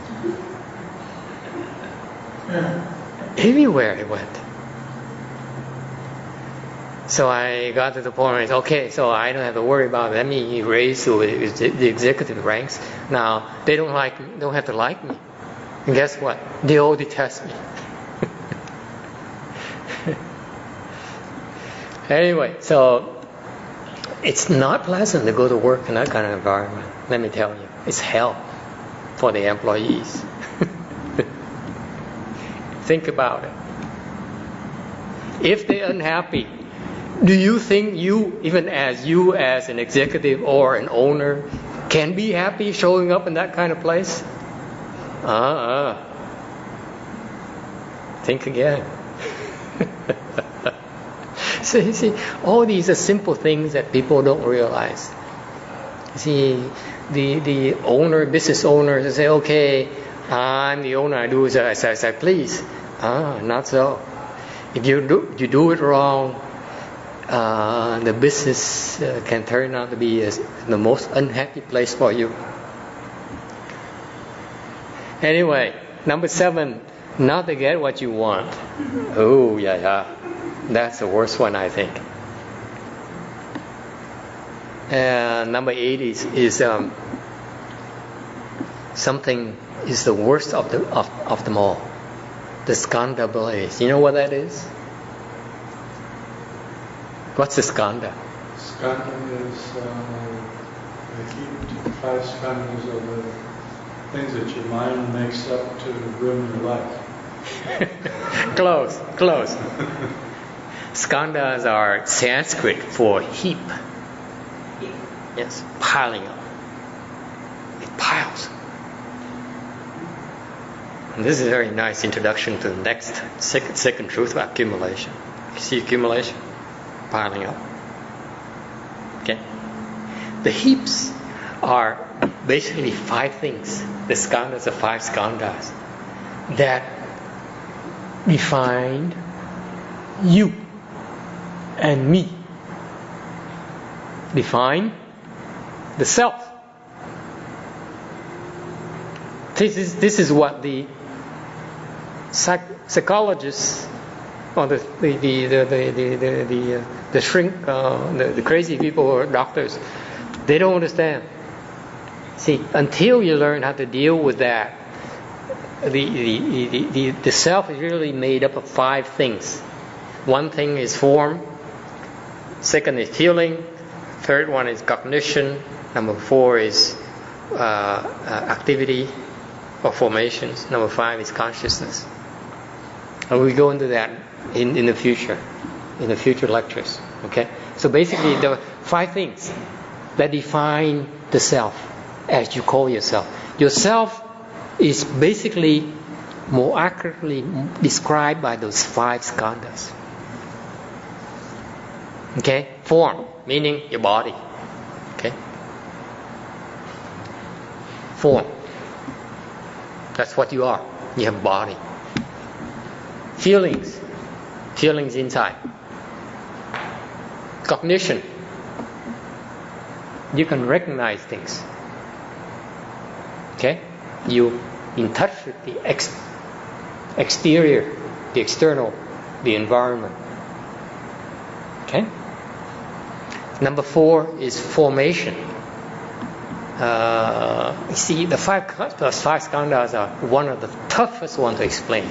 Everywhere I went. So I got to the point, okay, so I don't have to worry about it. Let me raise to the executive ranks. Now, they don't have to like me. And guess what? They all detest me. Anyway, so it's not pleasant to go to work in that kind of environment. Let me tell you, it's hell for the employees. Think about it. If they're unhappy, do you think even as an executive or an owner, can be happy showing up in that kind of place? Think again. So you see, all these are simple things that people don't realize. See, the owner, business owners, they say, okay, I'm the owner, I do as I please. Not so. If you do it wrong, the business can turn out to be the most unhappy place for you. Anyway, number 7, not to get what you want. Oh, yeah. That's the worst one, I think. And number 8 is something is the worst of them all. The skanda blaze. You know what that is? What's the skanda? Skanda is the 5 skandhas of the things that your mind makes up to ruin your life. Close. Skandhas are Sanskrit for heap. Yes, piling up. It piles. And this is a very nice introduction to the next second truth about accumulation. You see accumulation? Piling up. Okay? The heaps are basically 5 things. The skandhas are 5 skandhas that define you and me. Define the self. This is what the psychologists or the shrink, the crazy people or doctors, they don't understand. See, until you learn how to deal with that, the self is really made up of 5 things. One thing is form, second is feeling, third one is cognition, number 4 is activity or formations, number 5 is consciousness. And we go into that in the future lectures. Okay? So basically there are 5 things that define the self as you call yourself. Yourself is basically more accurately described by those 5 skandhas. Okay? Form, meaning your body. Okay? Form. That's what you are. You have a body. Feelings. Feelings inside. Cognition. You can recognize things. Okay? You in touch with the exterior, the external, the environment. Okay? Number 4 is formation. You see, those 5 skandhas are one of the toughest ones to explain.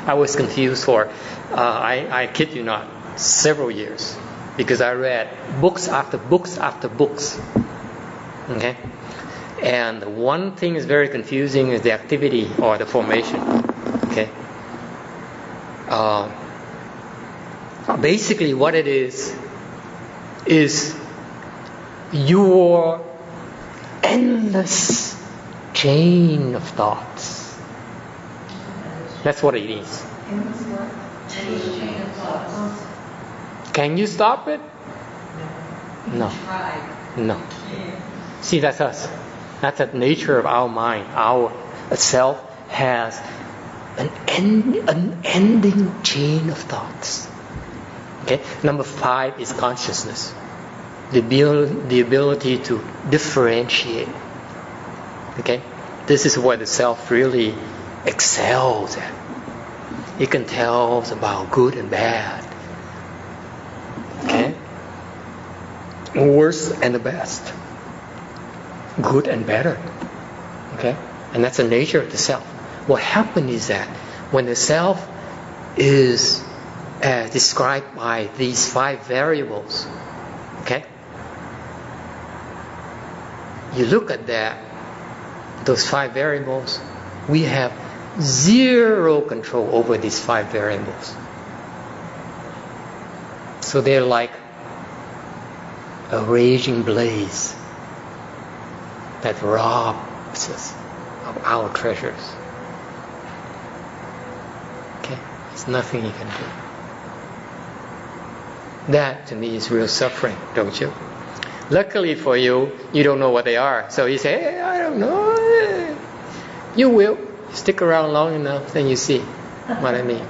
I was confused for, I kid you not, several years, because I read books after books after books. Okay? And one thing is very confusing is the activity or the formation. Okay? Basically what it is your endless chain of thoughts. That's what it is. Can you stop it? No. No. See, that's us. That's the nature of our mind. Our self has an unending chain of thoughts. Okay. Number 5 is consciousness. The ability to differentiate. Okay. This is where the self really excels at. It can tell us about good and bad. Okay. Worst and the best. Good and better. Okay? And that's the nature of the self. What happens is that when the self is described by these 5 variables, okay? You look at those 5 variables, we have 0 control over these 5 variables. So they're like a raging blaze that robs us of our treasures. Okay? There's nothing you can do. That to me is real suffering, don't you? Luckily for you, you don't know what they are. So you say, hey, I don't know. You will. Stick around long enough, then you see what I mean.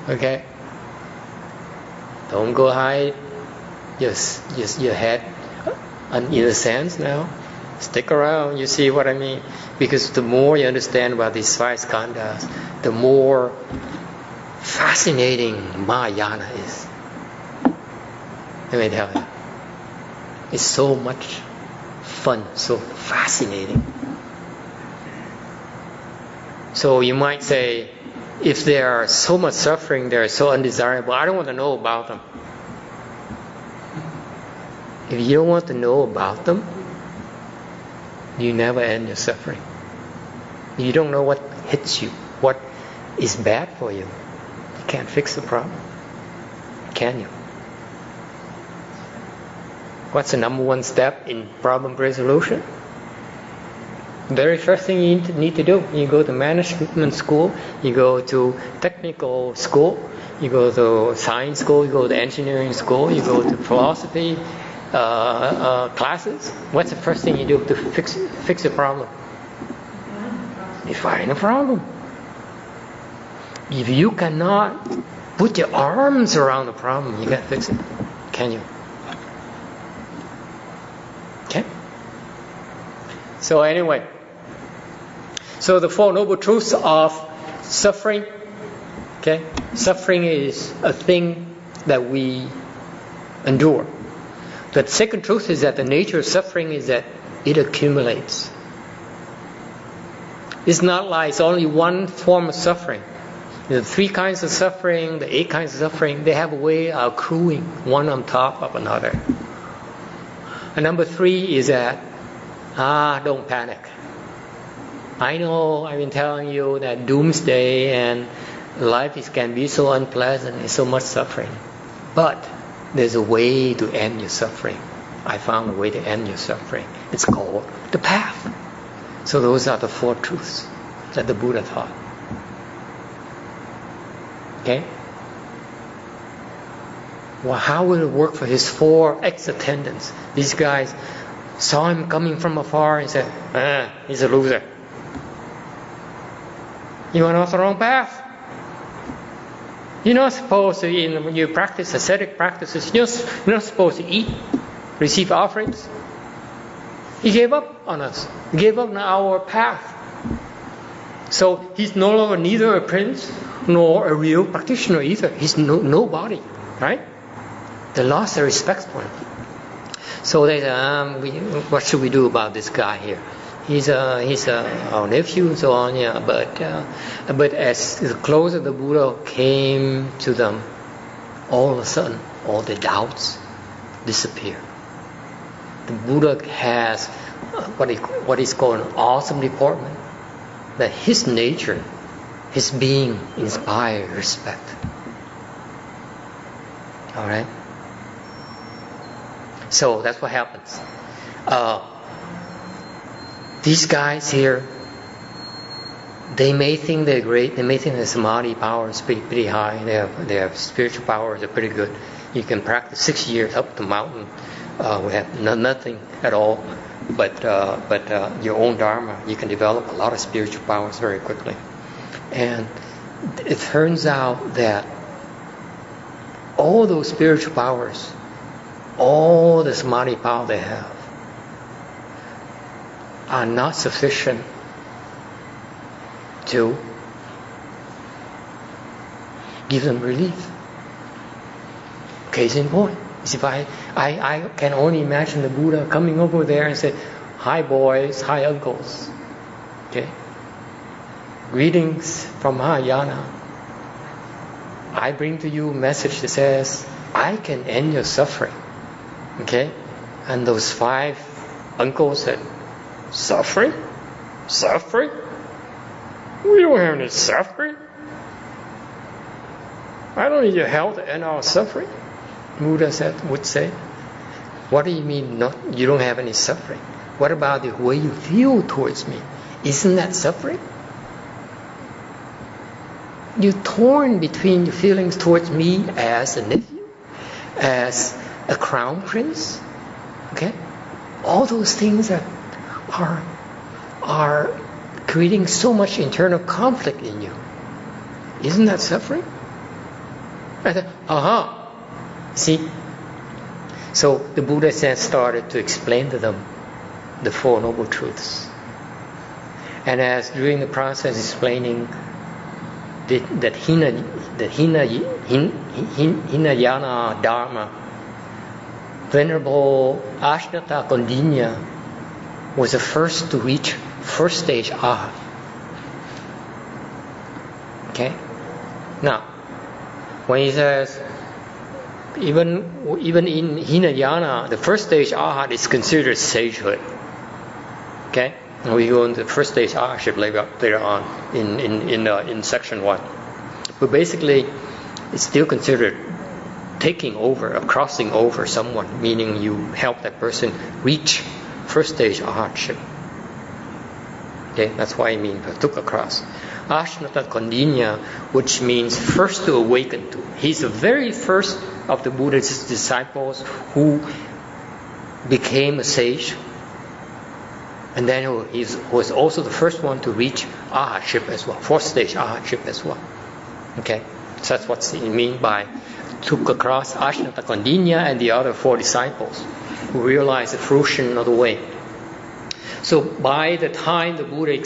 Okay? Don't go hide your head in a sense now. Stick around, you see what I mean. Because the more you understand about these 5 skandhas, the more fascinating Mahayana is. Let me tell you. It's so much fun, so fascinating. So you might say, if they are so much suffering, they are so undesirable, I don't want to know about them. If you don't want to know about them, you never end your suffering. You don't know what hits you, what is bad for you. You can't fix the problem. Can you? What's the number 1 step in problem resolution? Very first thing you need to do, you go to management school, you go to technical school, you go to science school, you go to engineering school, you go to philosophy classes. What's the first thing you do to fix a problem? You find a problem. If you cannot put your arms around the problem, you can't fix it. Can you? Okay? So anyway, so the 4 noble truths of suffering. Okay? Suffering is a thing that we endure. The second truth is that the nature of suffering is that it accumulates. It's not like it's only one form of suffering. The 3 kinds of suffering, the 8 kinds of suffering, they have a way of accruing one on top of another. And number 3 is that, don't panic. I know I've been telling you that doomsday and life can be so unpleasant and so much suffering. But there's a way to end your suffering. I found a way to end your suffering. It's called the path. So those are the 4 truths that the Buddha taught. Okay? Well, how will it work for his 4 ex-attendants? These guys saw him coming from afar and said, he's a loser. You went off the wrong path. You're not supposed to, when you practice ascetic practices, you're not supposed to eat, receive offerings. He gave up on us. He gave up on our path. So he's no longer neither a prince nor a real practitioner either. He's nobody, right? They lost their respect for him. So they said, what should we do about this guy here? He's our nephew and so on, yeah. But as the closer the Buddha came to them, all of a sudden, all the doubts disappeared. The Buddha has what is called an awesome deportment, that his nature, his being inspires respect. All right. So that's what happens. These guys here, they may think they're great. They may think their samadhi power is pretty high. They have spiritual powers. They're pretty good. You can practice 6 years up the mountain. We have nothing at all, but your own Dharma, you can develop a lot of spiritual powers very quickly. And it turns out that all those spiritual powers, all the samadhi power they have, are not sufficient to give them relief. Case in point. If I can only imagine the Buddha coming over there and say, "Hi boys, hi uncles." Okay. Greetings from Mahayana. I bring to you a message that says, I can end your suffering. Okay? And those 5 uncles said, "Suffering? Suffering? We don't have any suffering. I don't need your help to end our suffering." Buddha would say, "What do you mean you don't have any suffering? What about the way you feel towards me? Isn't that suffering? You're torn between your feelings towards me as a nephew, as a crown prince. Okay? All those things that are creating so much internal conflict in you. Isn't that suffering?" I said, See? So the Buddha then started to explain to them the 4 Noble Truths. And as during the process explaining that Hinayana Dharma, Venerable Ashnata Kondinya was the first to reach first stage Arhat. Okay? Now, when he says, even in Hinayana, the first stage Arhat is considered sagehood. Okay? And we go into the first stage Arhatship later on in section 1. But basically, it's still considered taking over or crossing over someone, meaning you help that person reach first stage Arhatship. Okay? That's why I mean took across. Ashnata Kondinya, which means first to awaken to. He's the very first of the Buddha's disciples who became a sage. And then he was also the first one to reach Arhatship as well, 4th stage Arhatship as well. Okay? So that's what he means by took across Ashnata Kondinya and the other 4 disciples who realized the fruition of the way. So by the time the Buddha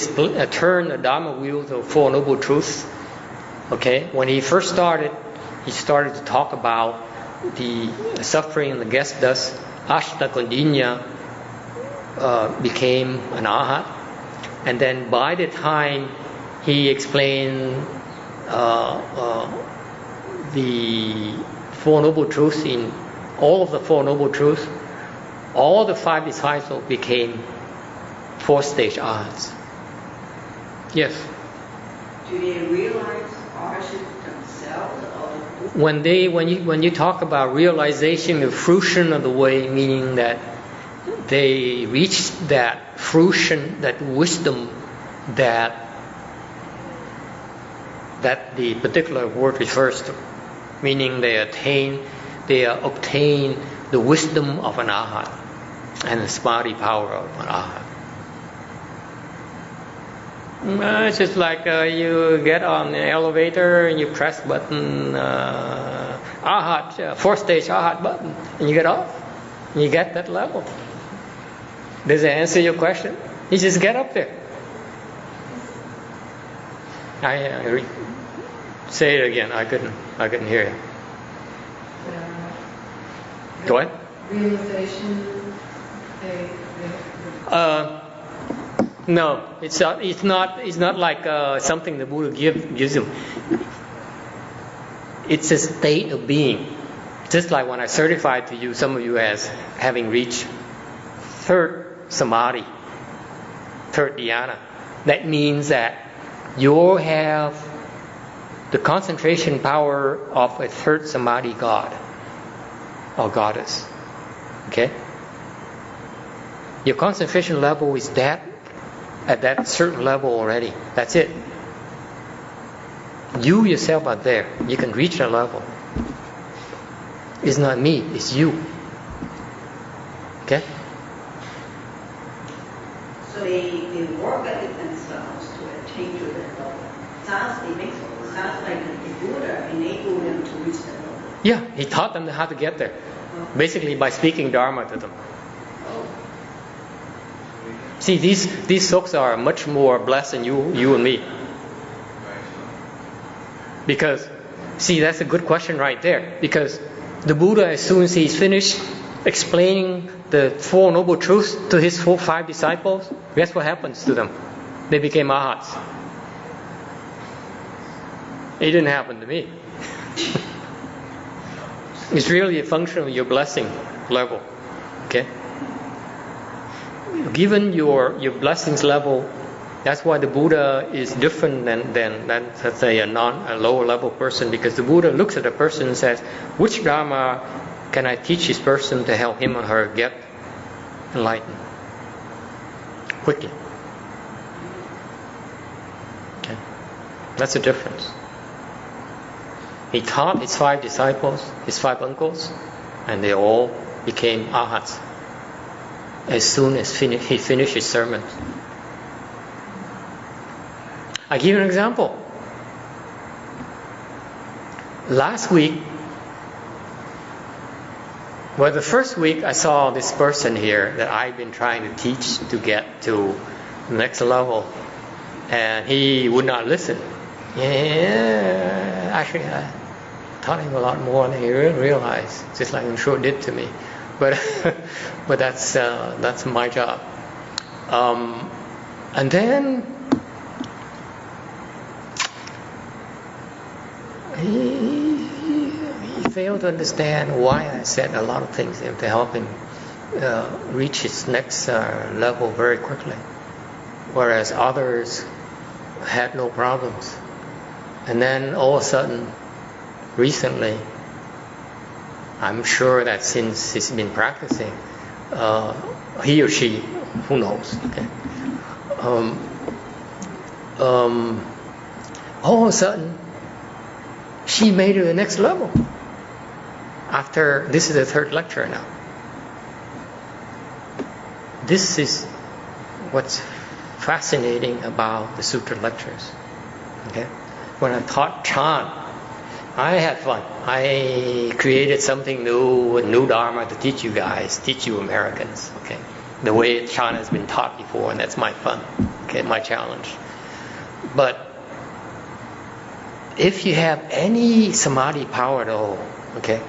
turned the Dharma wheel to 4 Noble Truths, okay, when he first started, he started to talk about the suffering and the guest dust. Ashnata Kondinya became an Arhat. And then by the time he explained the Four Noble Truths, in all of the Four Noble Truths, all the 5 disciples became 4th-stage arhats. Yes. Do they realize arhats themselves? When you talk about realization, the fruition of the way, meaning that they reach that fruition, that wisdom, that the particular word refers to, meaning they obtain the wisdom of an arhat and the samadhi power of an arhat. It's just like you get on the elevator and you press button, arhat, 4th-stage arhat button, and you get off. And you get that level. Does that answer your question? You just get up there. Say it again. I couldn't hear you. Go ahead. Realization. No, it's not like something the Buddha gives him. It's a state of being. Just like when I certified to you, some of you as having reached 3rd samadhi, 3rd dhyana. That means that you have the concentration power of a 3rd samadhi god or goddess. Okay? Your concentration level is at that certain level already. That's it. You yourself are there. You can reach that level. It's not me, it's you. Okay? So they work at it themselves to attain to that level. Sounds like the Buddha enabled them to reach that level. Yeah, he taught them how to get there. Basically by speaking Dharma to them. See, these folks are much more blessed than you and me. Because, see, that's a good question right there. Because the Buddha, as soon as he's finished explaining the Four Noble Truths to his 5 disciples, guess what happens to them? They became arhats. It didn't happen to me. It's really a function of your blessing level. Okay? Given your blessings level, that's why the Buddha is different than let's say a lower level person, because the Buddha looks at a person and says, which Dharma can I teach this person to help him or her get enlightened quickly? Okay? That's the difference. He taught his 5 disciples, his 5 uncles, and they all became arhats as soon as he finished his sermon. I give you an example. Last week, the first week I saw this person here that I've been trying to teach to get to the next level, and he would not listen. Yeah, actually I taught him a lot more than he realized, just like YongHua did to me. But that's my job. And then he failed to understand why I said a lot of things to help him reach his next level very quickly, whereas others had no problems. And then all of a sudden, recently, I'm sure that since he's been practicing, he or she, who knows, okay? All of a sudden, she made it to the next level. After, this is the 3rd lecture now. This is what's fascinating about the Sutra lectures. Okay? When I taught Chan, I had fun. I created something new, a new Dharma to teach you guys, teach you Americans. Okay, the way Chan has been taught before, and that's my fun. Okay, my challenge. But if you have any samadhi power at all, okay,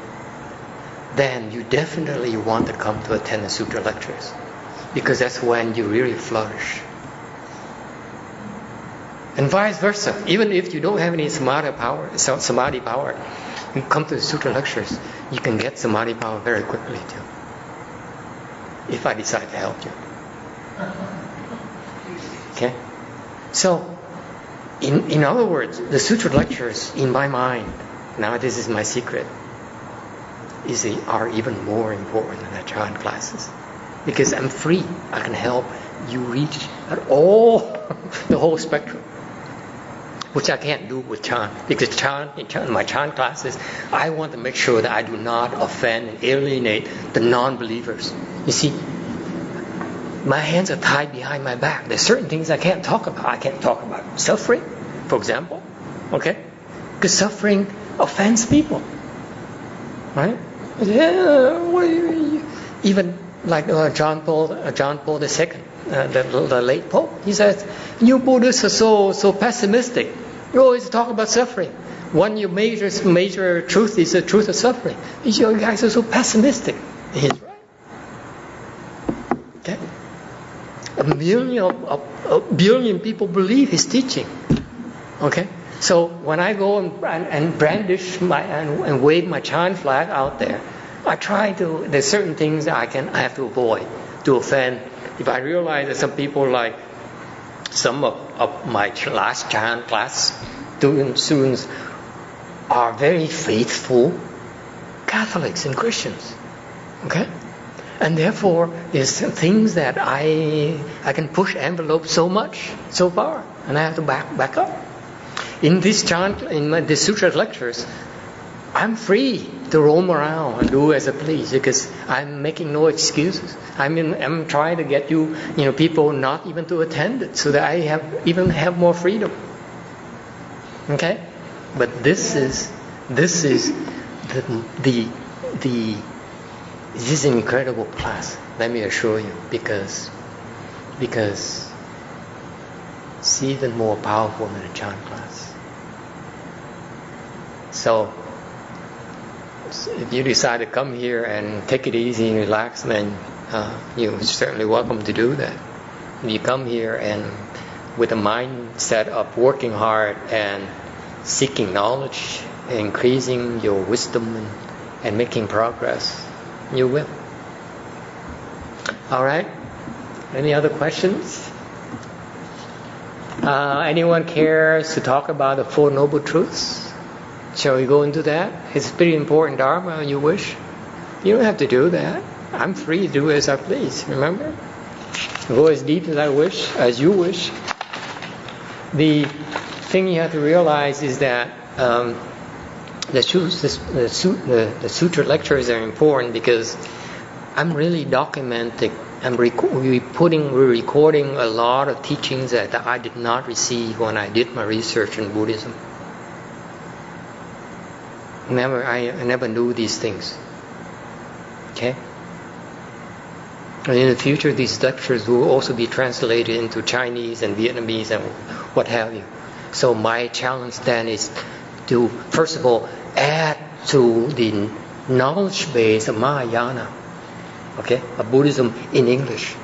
then you definitely want to come to attend the Sutra lectures, because that's when you really flourish. And vice versa. Even if you don't have any samadhi power, you come to the Sutra lectures, you can get samadhi power very quickly too. If I decide to help you. Okay? So, in other words, the Sutra lectures, in my mind, now this is my secret, are even more important than the Chan classes. Because I'm free. I can help you reach at all the whole spectrum. Which I can't do with Chan. Because in my Chan classes, I want to make sure that I do not offend and alienate the non-believers. You see, my hands are tied behind my back. There's certain things I can't talk about. I can't talk about suffering, for example. Okay? Because suffering offends people. Right? Even like John Paul II, the late Pope, he says, "You Buddhists are so pessimistic. You always talk about suffering. One of your major truth is the truth of suffering. You guys are so pessimistic." He's right. Okay? A billion people believe his teaching. Okay? So when I go and brandish and wave my Chan flag out there, I try to. There's certain things that I have to avoid to offend. If I realize that some people, like some of my last Chan class students, are very faithful Catholics and Christians, okay, and therefore there's things that I can push envelope so far, and I have to back up. In this the Sutra lectures, I'm free to roam around and do as I please because I'm making no excuses. I'm trying to get people not even to attend it so that I have more freedom. Okay, but this is an incredible class. Let me assure you, because it's even more powerful than a Chan class. So if you decide to come here and take it easy and relax, then you're certainly welcome to do that. You come here and with a mindset of working hard and seeking knowledge, increasing your wisdom and making progress, you will. All right? Any other questions? Anyone cares to talk about the Four Noble Truths? Shall we go into that? It's pretty important Dharma, you wish. You don't have to do that. I'm free to do as I please, remember? Go as deep as you wish. The thing you have to realize is that the Sutra lectures are important because I'm really documenting. We're recording a lot of teachings that I did not receive when I did my research in Buddhism. I never knew these things. Okay? And in the future, these lectures will also be translated into Chinese and Vietnamese and what have you. So my challenge then is to, first of all, add to the knowledge base of Mahayana, okay, of Buddhism in English.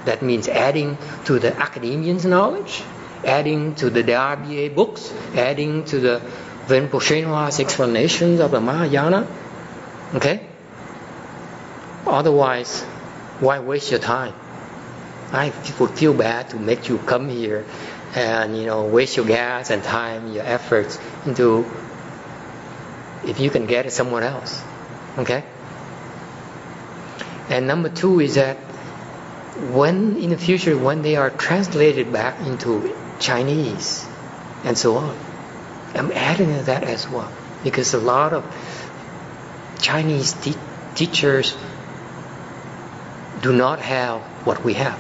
That means adding to the academian's knowledge, adding to the Dharma books, adding to the Rinpoche's explanations of the Mahayana. Okay? Otherwise, why waste your time? I would feel bad to make you come here and waste your gas and time, your efforts into, if you can get it somewhere else. Okay? And number two is that when in the future, when they are translated back into Chinese and so on, I'm adding to that as well, because a lot of Chinese teachers do not have what we have.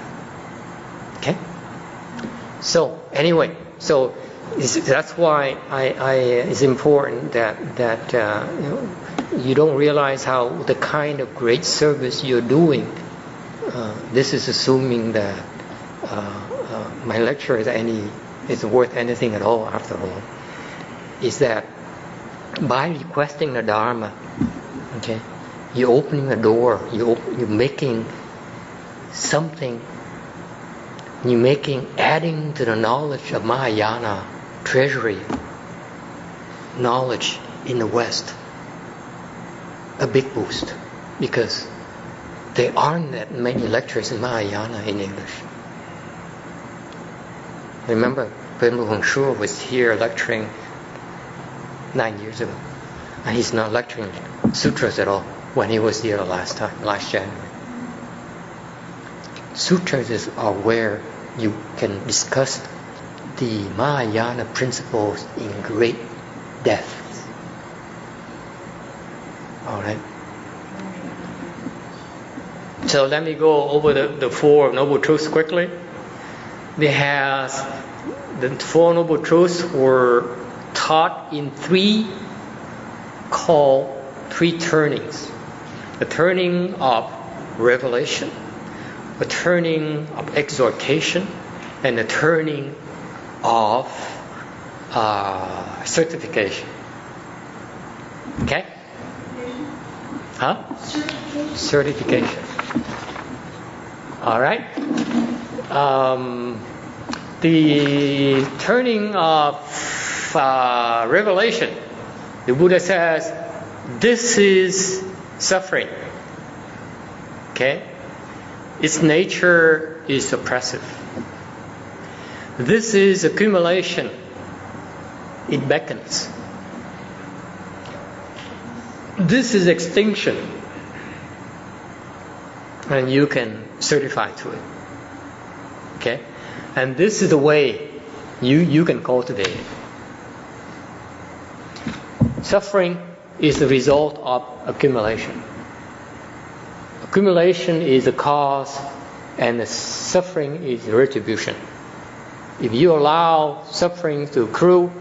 Okay? So anyway, that's why it's important that you don't realize how the kind of great service you're doing. This is assuming that my lecture is worth anything at all. After all, is that by requesting the Dharma, okay, you're opening a door. You're making something you're adding to the knowledge of Mahayana treasury, knowledge in the West, a big boost, because there aren't that many lectures in Mahayana in English. Remember, Venerable YongHua was here lecturing 9 years ago, and he's not lecturing sutras at all when he was here last January. Sutras are where you can discuss the Mahayana principles in great depth. All right. So let me go over the Four Noble Truths quickly. The Four Noble Truths were taught in three turnings. The turning of revelation, the turning of exhortation, and the turning of certification. Okay? Huh? Certification. All right. The turning of revelation, the Buddha says, this is suffering. Okay? Its nature is oppressive. This is accumulation. It beckons. This is extinction. And you can certify to it. Okay? And this is the way you can cultivate it. Suffering is the result of accumulation. Accumulation is the cause, and the suffering is retribution. If you allow suffering to accrue,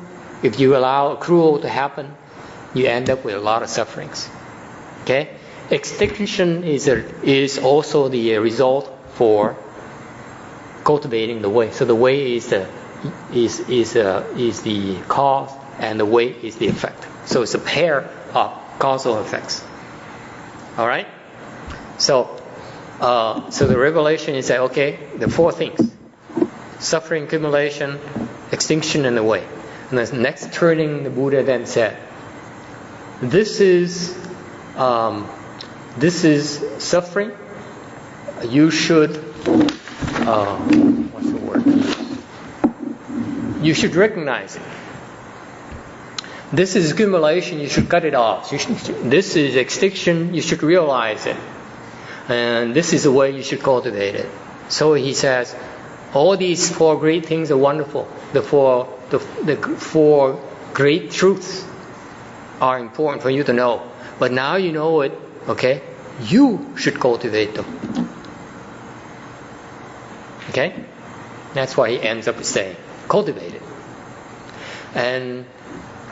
if you allow accrual to happen, you end up with a lot of sufferings. Okay? Extinction is also the result for cultivating the way. So the way is the cause, and the way is the effect. So it's a pair of causal effects. All right. So the revelation is that the four things: suffering, accumulation, extinction, and the way. And the next turning, the Buddha then said, "This is suffering. You should what's the word? You should recognize it. This is accumulation. You should cut it off. This is extinction. You should realize it. And this is the way you should cultivate it." So he says, all these four great things are wonderful. The four great truths are important for you to know. But now you know it, okay? You should cultivate them. Okay? That's why he ends up saying, cultivate it. And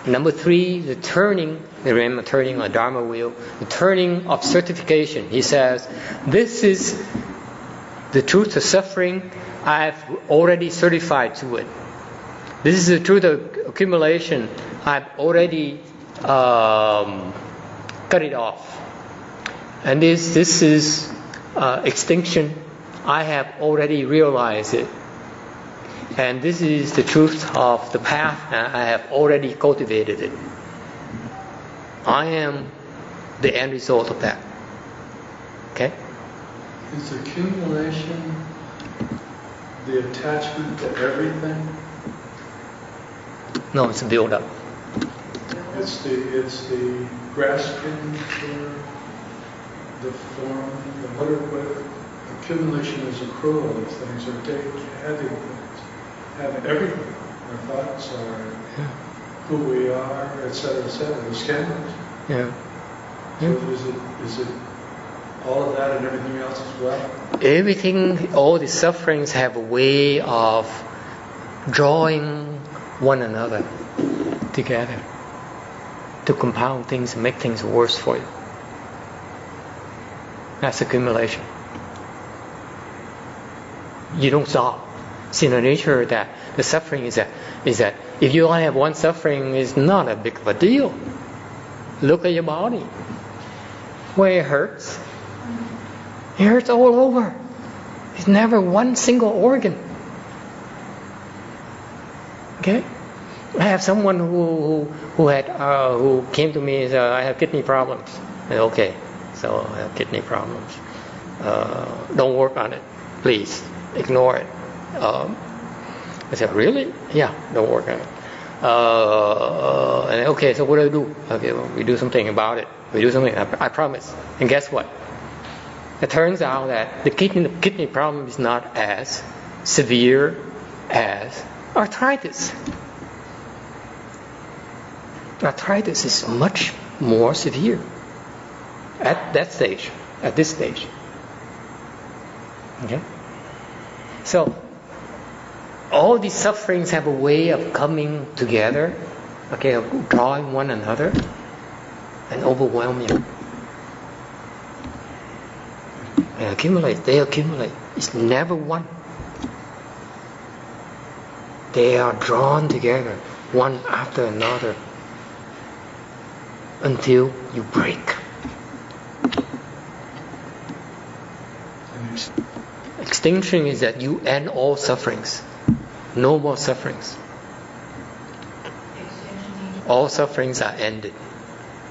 number 3, the turning a Dharma wheel, the turning of certification. He says, this is the truth of suffering. I've already certified to it. This is the truth of accumulation. I've already cut it off. And this is extinction. I have already realized it. And this is the truth of the path. I have already cultivated it. I am the end result of that. Okay? Is accumulation the attachment to everything? No, it's a build-up. It's the grasping for the form. What accumulation is accrual of things, or having things, having everything. Our thoughts are who we are, etc., the scandals. Yeah. So is it all of that and everything else as well? Everything, all the sufferings have a way of drawing one another together to compound things and make things worse for you. That's accumulation. You don't stop. See, the nature of that, the suffering is that if you only have one suffering, it's not a big of a deal. Look at your body. Where it hurts. It hurts all over. It's never one single organ. Okay. I have someone who came to me and said, I have kidney problems. I said, okay, so I have kidney problems. Don't work on it, please. Ignore it. I said, really? Yeah, don't work on it. And okay, so what do I do? Okay, well, we do something about it. We do something. I promise. And guess what? It turns out that the kidney problem is not as severe as arthritis. Arthritis is much more severe at that stage, at this stage. Okay? So, all these sufferings have a way of coming together, okay, of drawing one another and overwhelm you. And they accumulate. It's never one. They are drawn together, one after another, until you break. Extinction is that you end all sufferings. No more sufferings. All sufferings are ended.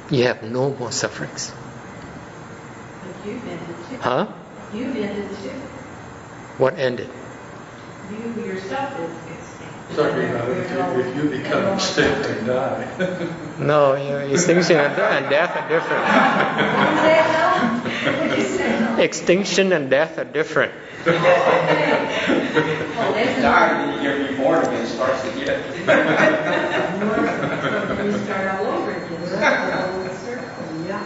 You have no more sufferings. But you've ended too. Huh? You've ended too. What ended? You yourself is extinct. Talking about if you become extinct and die. No, extinction and death are different. What did you say? Extinction and death are different. Die, you're reborn again, starts again. You start all over again. Yeah.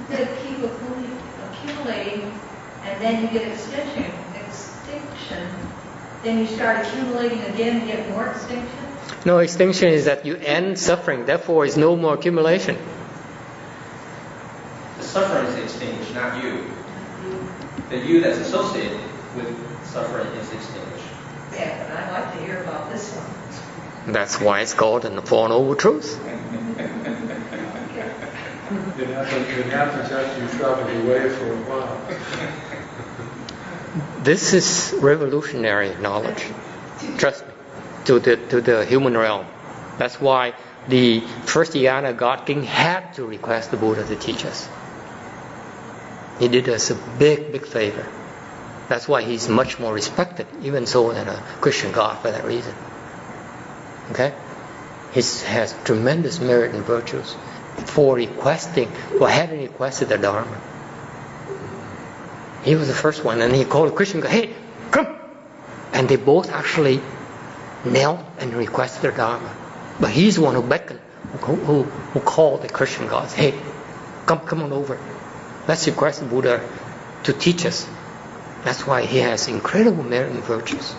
That keep accumulating, and then you get extinction, then you start accumulating again and get more extinction? No, extinction is that you end suffering, therefore is no more accumulation. The suffering is extinguished, not you. The you that's associated with suffering is extinguished. Yeah, but I'd like to hear about this one. That's why it's called the Four Noble Truths. It happens after you've traveled away for a while. This is revolutionary knowledge. Trust me, to the human realm. That's why the first Dhyana God King had to request the Buddha to teach us. He did us a big favor. That's why he's much more respected, even so, than a Christian God for that reason. Okay? He has tremendous merit and virtues for having requested the Dharma. He was the first one, and he called the Christian God, hey, come! And they both actually knelt and requested the Dharma. But he's the one who beckoned, who called the Christian gods, hey, come on over. Let's request the Buddha to teach us. That's why he has incredible merit and virtues.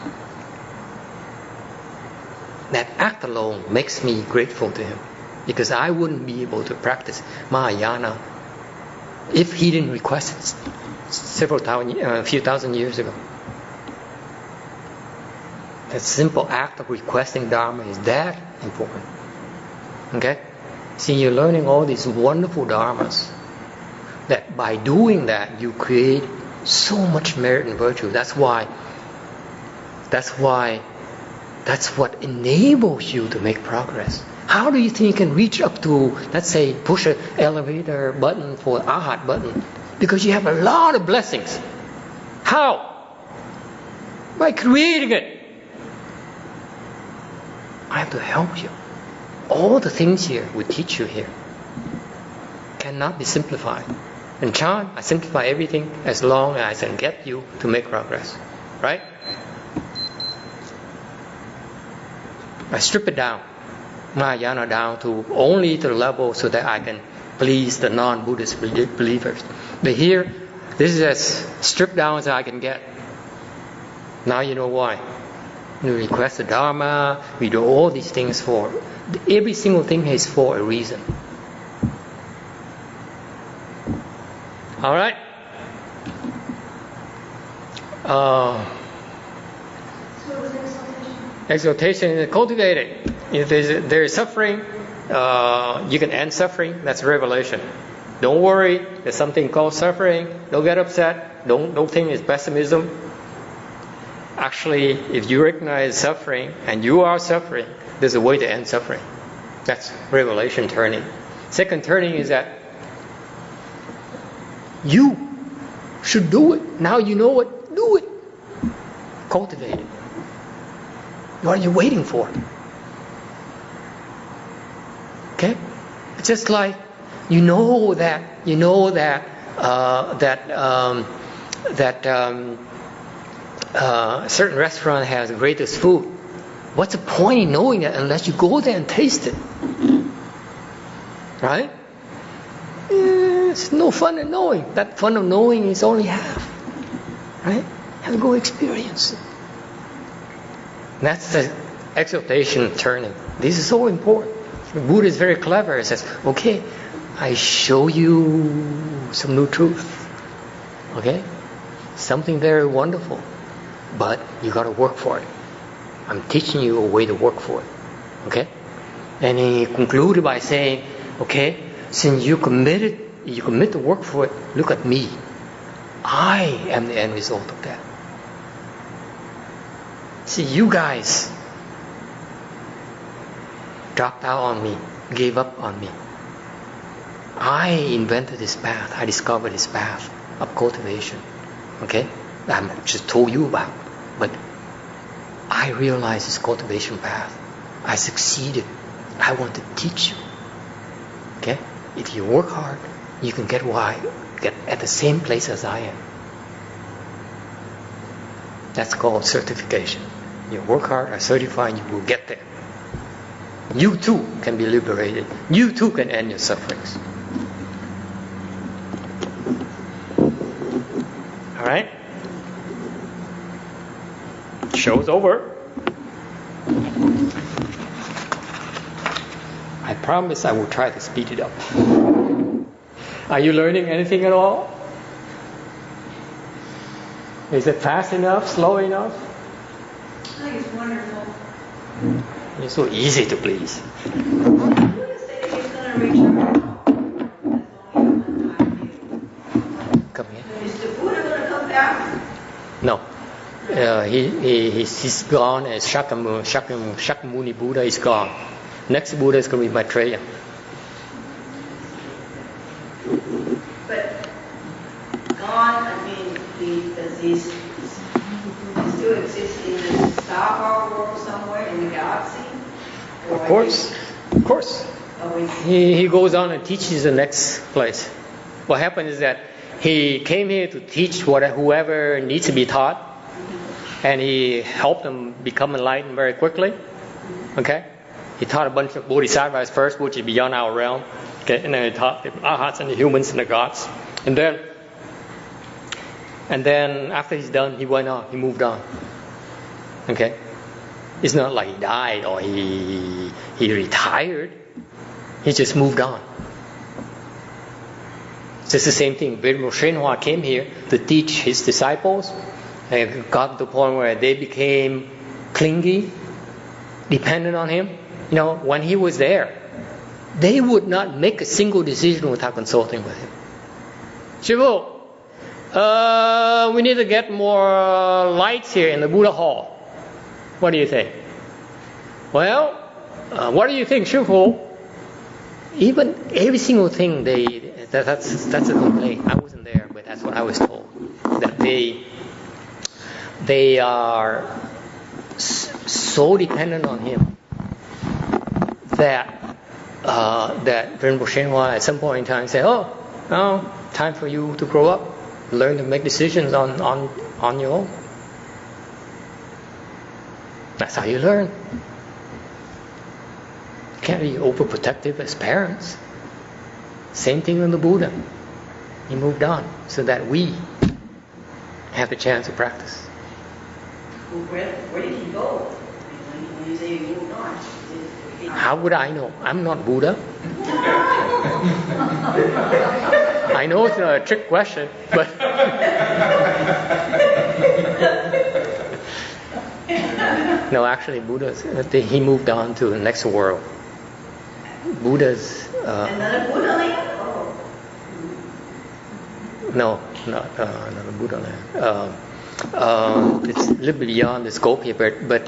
That act alone makes me grateful to him, because I wouldn't be able to practice Mahayana if he didn't request it a few thousand years ago. That simple act of requesting Dharma is that important. Okay? See, you're learning all these wonderful Dharmas. That by doing that, you create so much merit and virtue. That's what enables you to make progress. How do you think you can reach up to, let's say, push an elevator button for Arhat button? Because you have a lot of blessings. How? By creating it. I have to help you. All the things here we teach you here cannot be simplified. In Chan, I simplify everything as long as I can get you to make progress. Right? I strip it down, Mahayana down to only the level so that I can please the non-Buddhist believers. But here, this is as stripped down as I can get. Now you know why. We request the Dharma, we do all these things for, every single thing is for a reason. Alright? Exaltation is cultivated. If there is suffering, you can end suffering. That's revelation. Don't worry. There's something called suffering. Don't get upset. Don't think it's pessimism. actually, if you recognize suffering and you are suffering, there's a way to end suffering. That's revelation turning. Second turning is that you should do it. Now you know it. Do it. Cultivate it. What are you waiting for? Okay? It's just like you know that a certain restaurant has the greatest food. What's the point in knowing that unless you go there and taste it? Right? It's no fun in knowing. That fun of knowing is only half. Right? You have to go experience it. That's the exaltation turning. This is so important. The Buddha is very clever. He says, okay, I show you some new truth. Okay? Something very wonderful. But you got to work for it. I'm teaching you a way to work for it. Okay? And he concluded by saying, okay, since you commit to work for it, look at me. I am the end result of that. See, you guys dropped out on me, gave up on me. I invented this path. I discovered this path of cultivation. Okay? I just told you about. But I realized this cultivation path. I succeeded. I want to teach you. Okay? If you work hard, you can get at the same place as I am. That's called certification. You work hard, I certify you will get there. You too can be liberated. You too can end your sufferings. Alright? Show's over. I promise I will try to speed it up. Are you learning anything at all? Is it fast enough? Slow enough? I think it's wonderful. You're so easy to please. Buddha said he's going to return. That's only a one-time deal. Come here. Is the Buddha going to come back? No. He's gone as Shakyamuni Buddha is gone. Next Buddha is going to be Maitreya. But gone, I mean, does he still exist in the star power world somewhere in the galaxy? Or Of course. He goes on and teaches the next place. What happened is that he came here to teach whoever needs to be taught, and he helped them become enlightened very quickly. Okay? He taught a bunch of bodhisattvas first, which is beyond our realm. Okay? And then he taught the arhats and the humans and the gods. And then after he's done, he went on. He moved on. Okay? It's not like he died or he retired. He just moved on. So it's the same thing. Venerable YongHua came here to teach his disciples. And got to the point where they became clingy, dependent on him. You know, when he was there, they would not make a single decision without consulting with him. Shivu, we need to get more lights here in the Buddha Hall. What do you think? Well, what do you think, Shivu? Even every single thing that's a complaint. I wasn't there, but that's what I was told. That they are so dependent on him that Venerable YongHua at some point in time said, "Oh, now time for you to grow up, learn to make decisions on your own." That's how you learn. You can't be overprotective as parents. Same thing with the Buddha. He moved on so that we have the chance to practice. Where did he go? When you say he moved on? How would I know? I'm not Buddha. I know it's a trick question, but no, actually, he moved on to the next world. Buddha's. Another Buddha land? Oh. No, not another Buddha land. It's a little bit beyond the scope here, but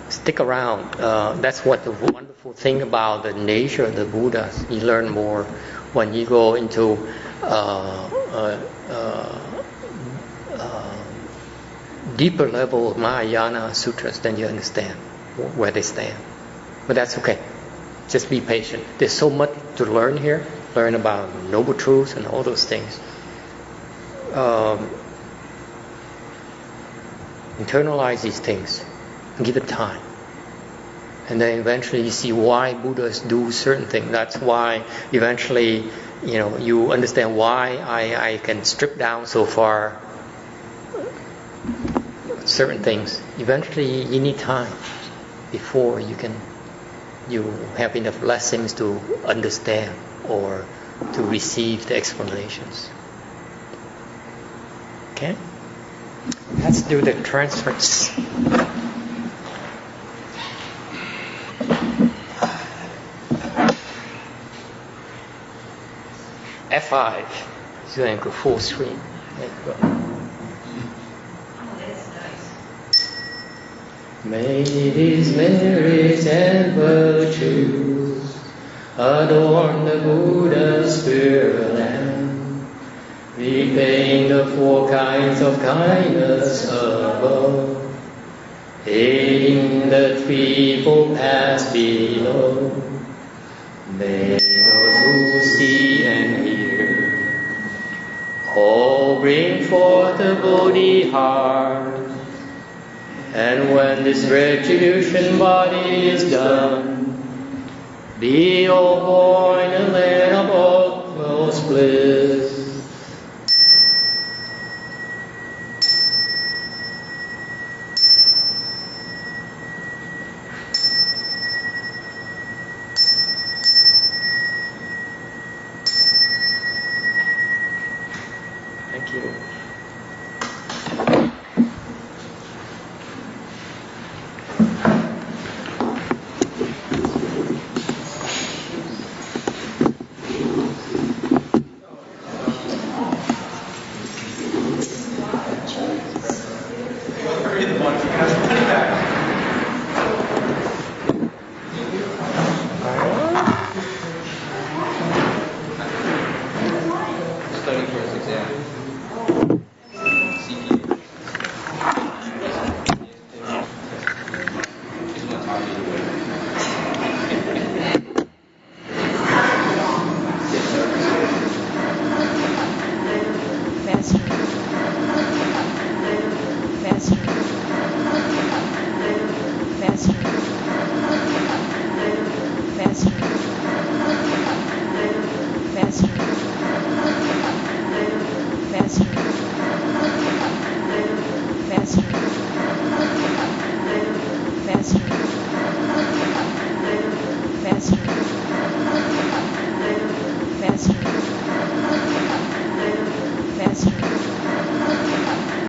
stick around. That's what the wonderful thing about the nature of the Buddhas. You learn more when you go into deeper level of Mahayana sutras. Then you understand where they stand. But that's okay. Just be patient. There's so much to learn here. Learn about noble truths and all those things. Internalize these things and give it time. And then eventually you see why Buddhas do certain things. That's why eventually, you understand why I can strip down so far certain things. Eventually you need time before you have enough blessings to understand or to receive the explanations. Okay? Let's do the transfers. F5. So you go full screen. There you go. Oh, that's nice. May these merits and virtues adorn the Buddha's spirit land, repaying the 4 kinds of kindness above, aiding the threefold paths below. May those who see and hear all bring forth the Bodhi heart. And when this retribution body is done, be all born in the land of utmost bliss. Thank you. Studying for his exam. CPA. He's going to talk to you.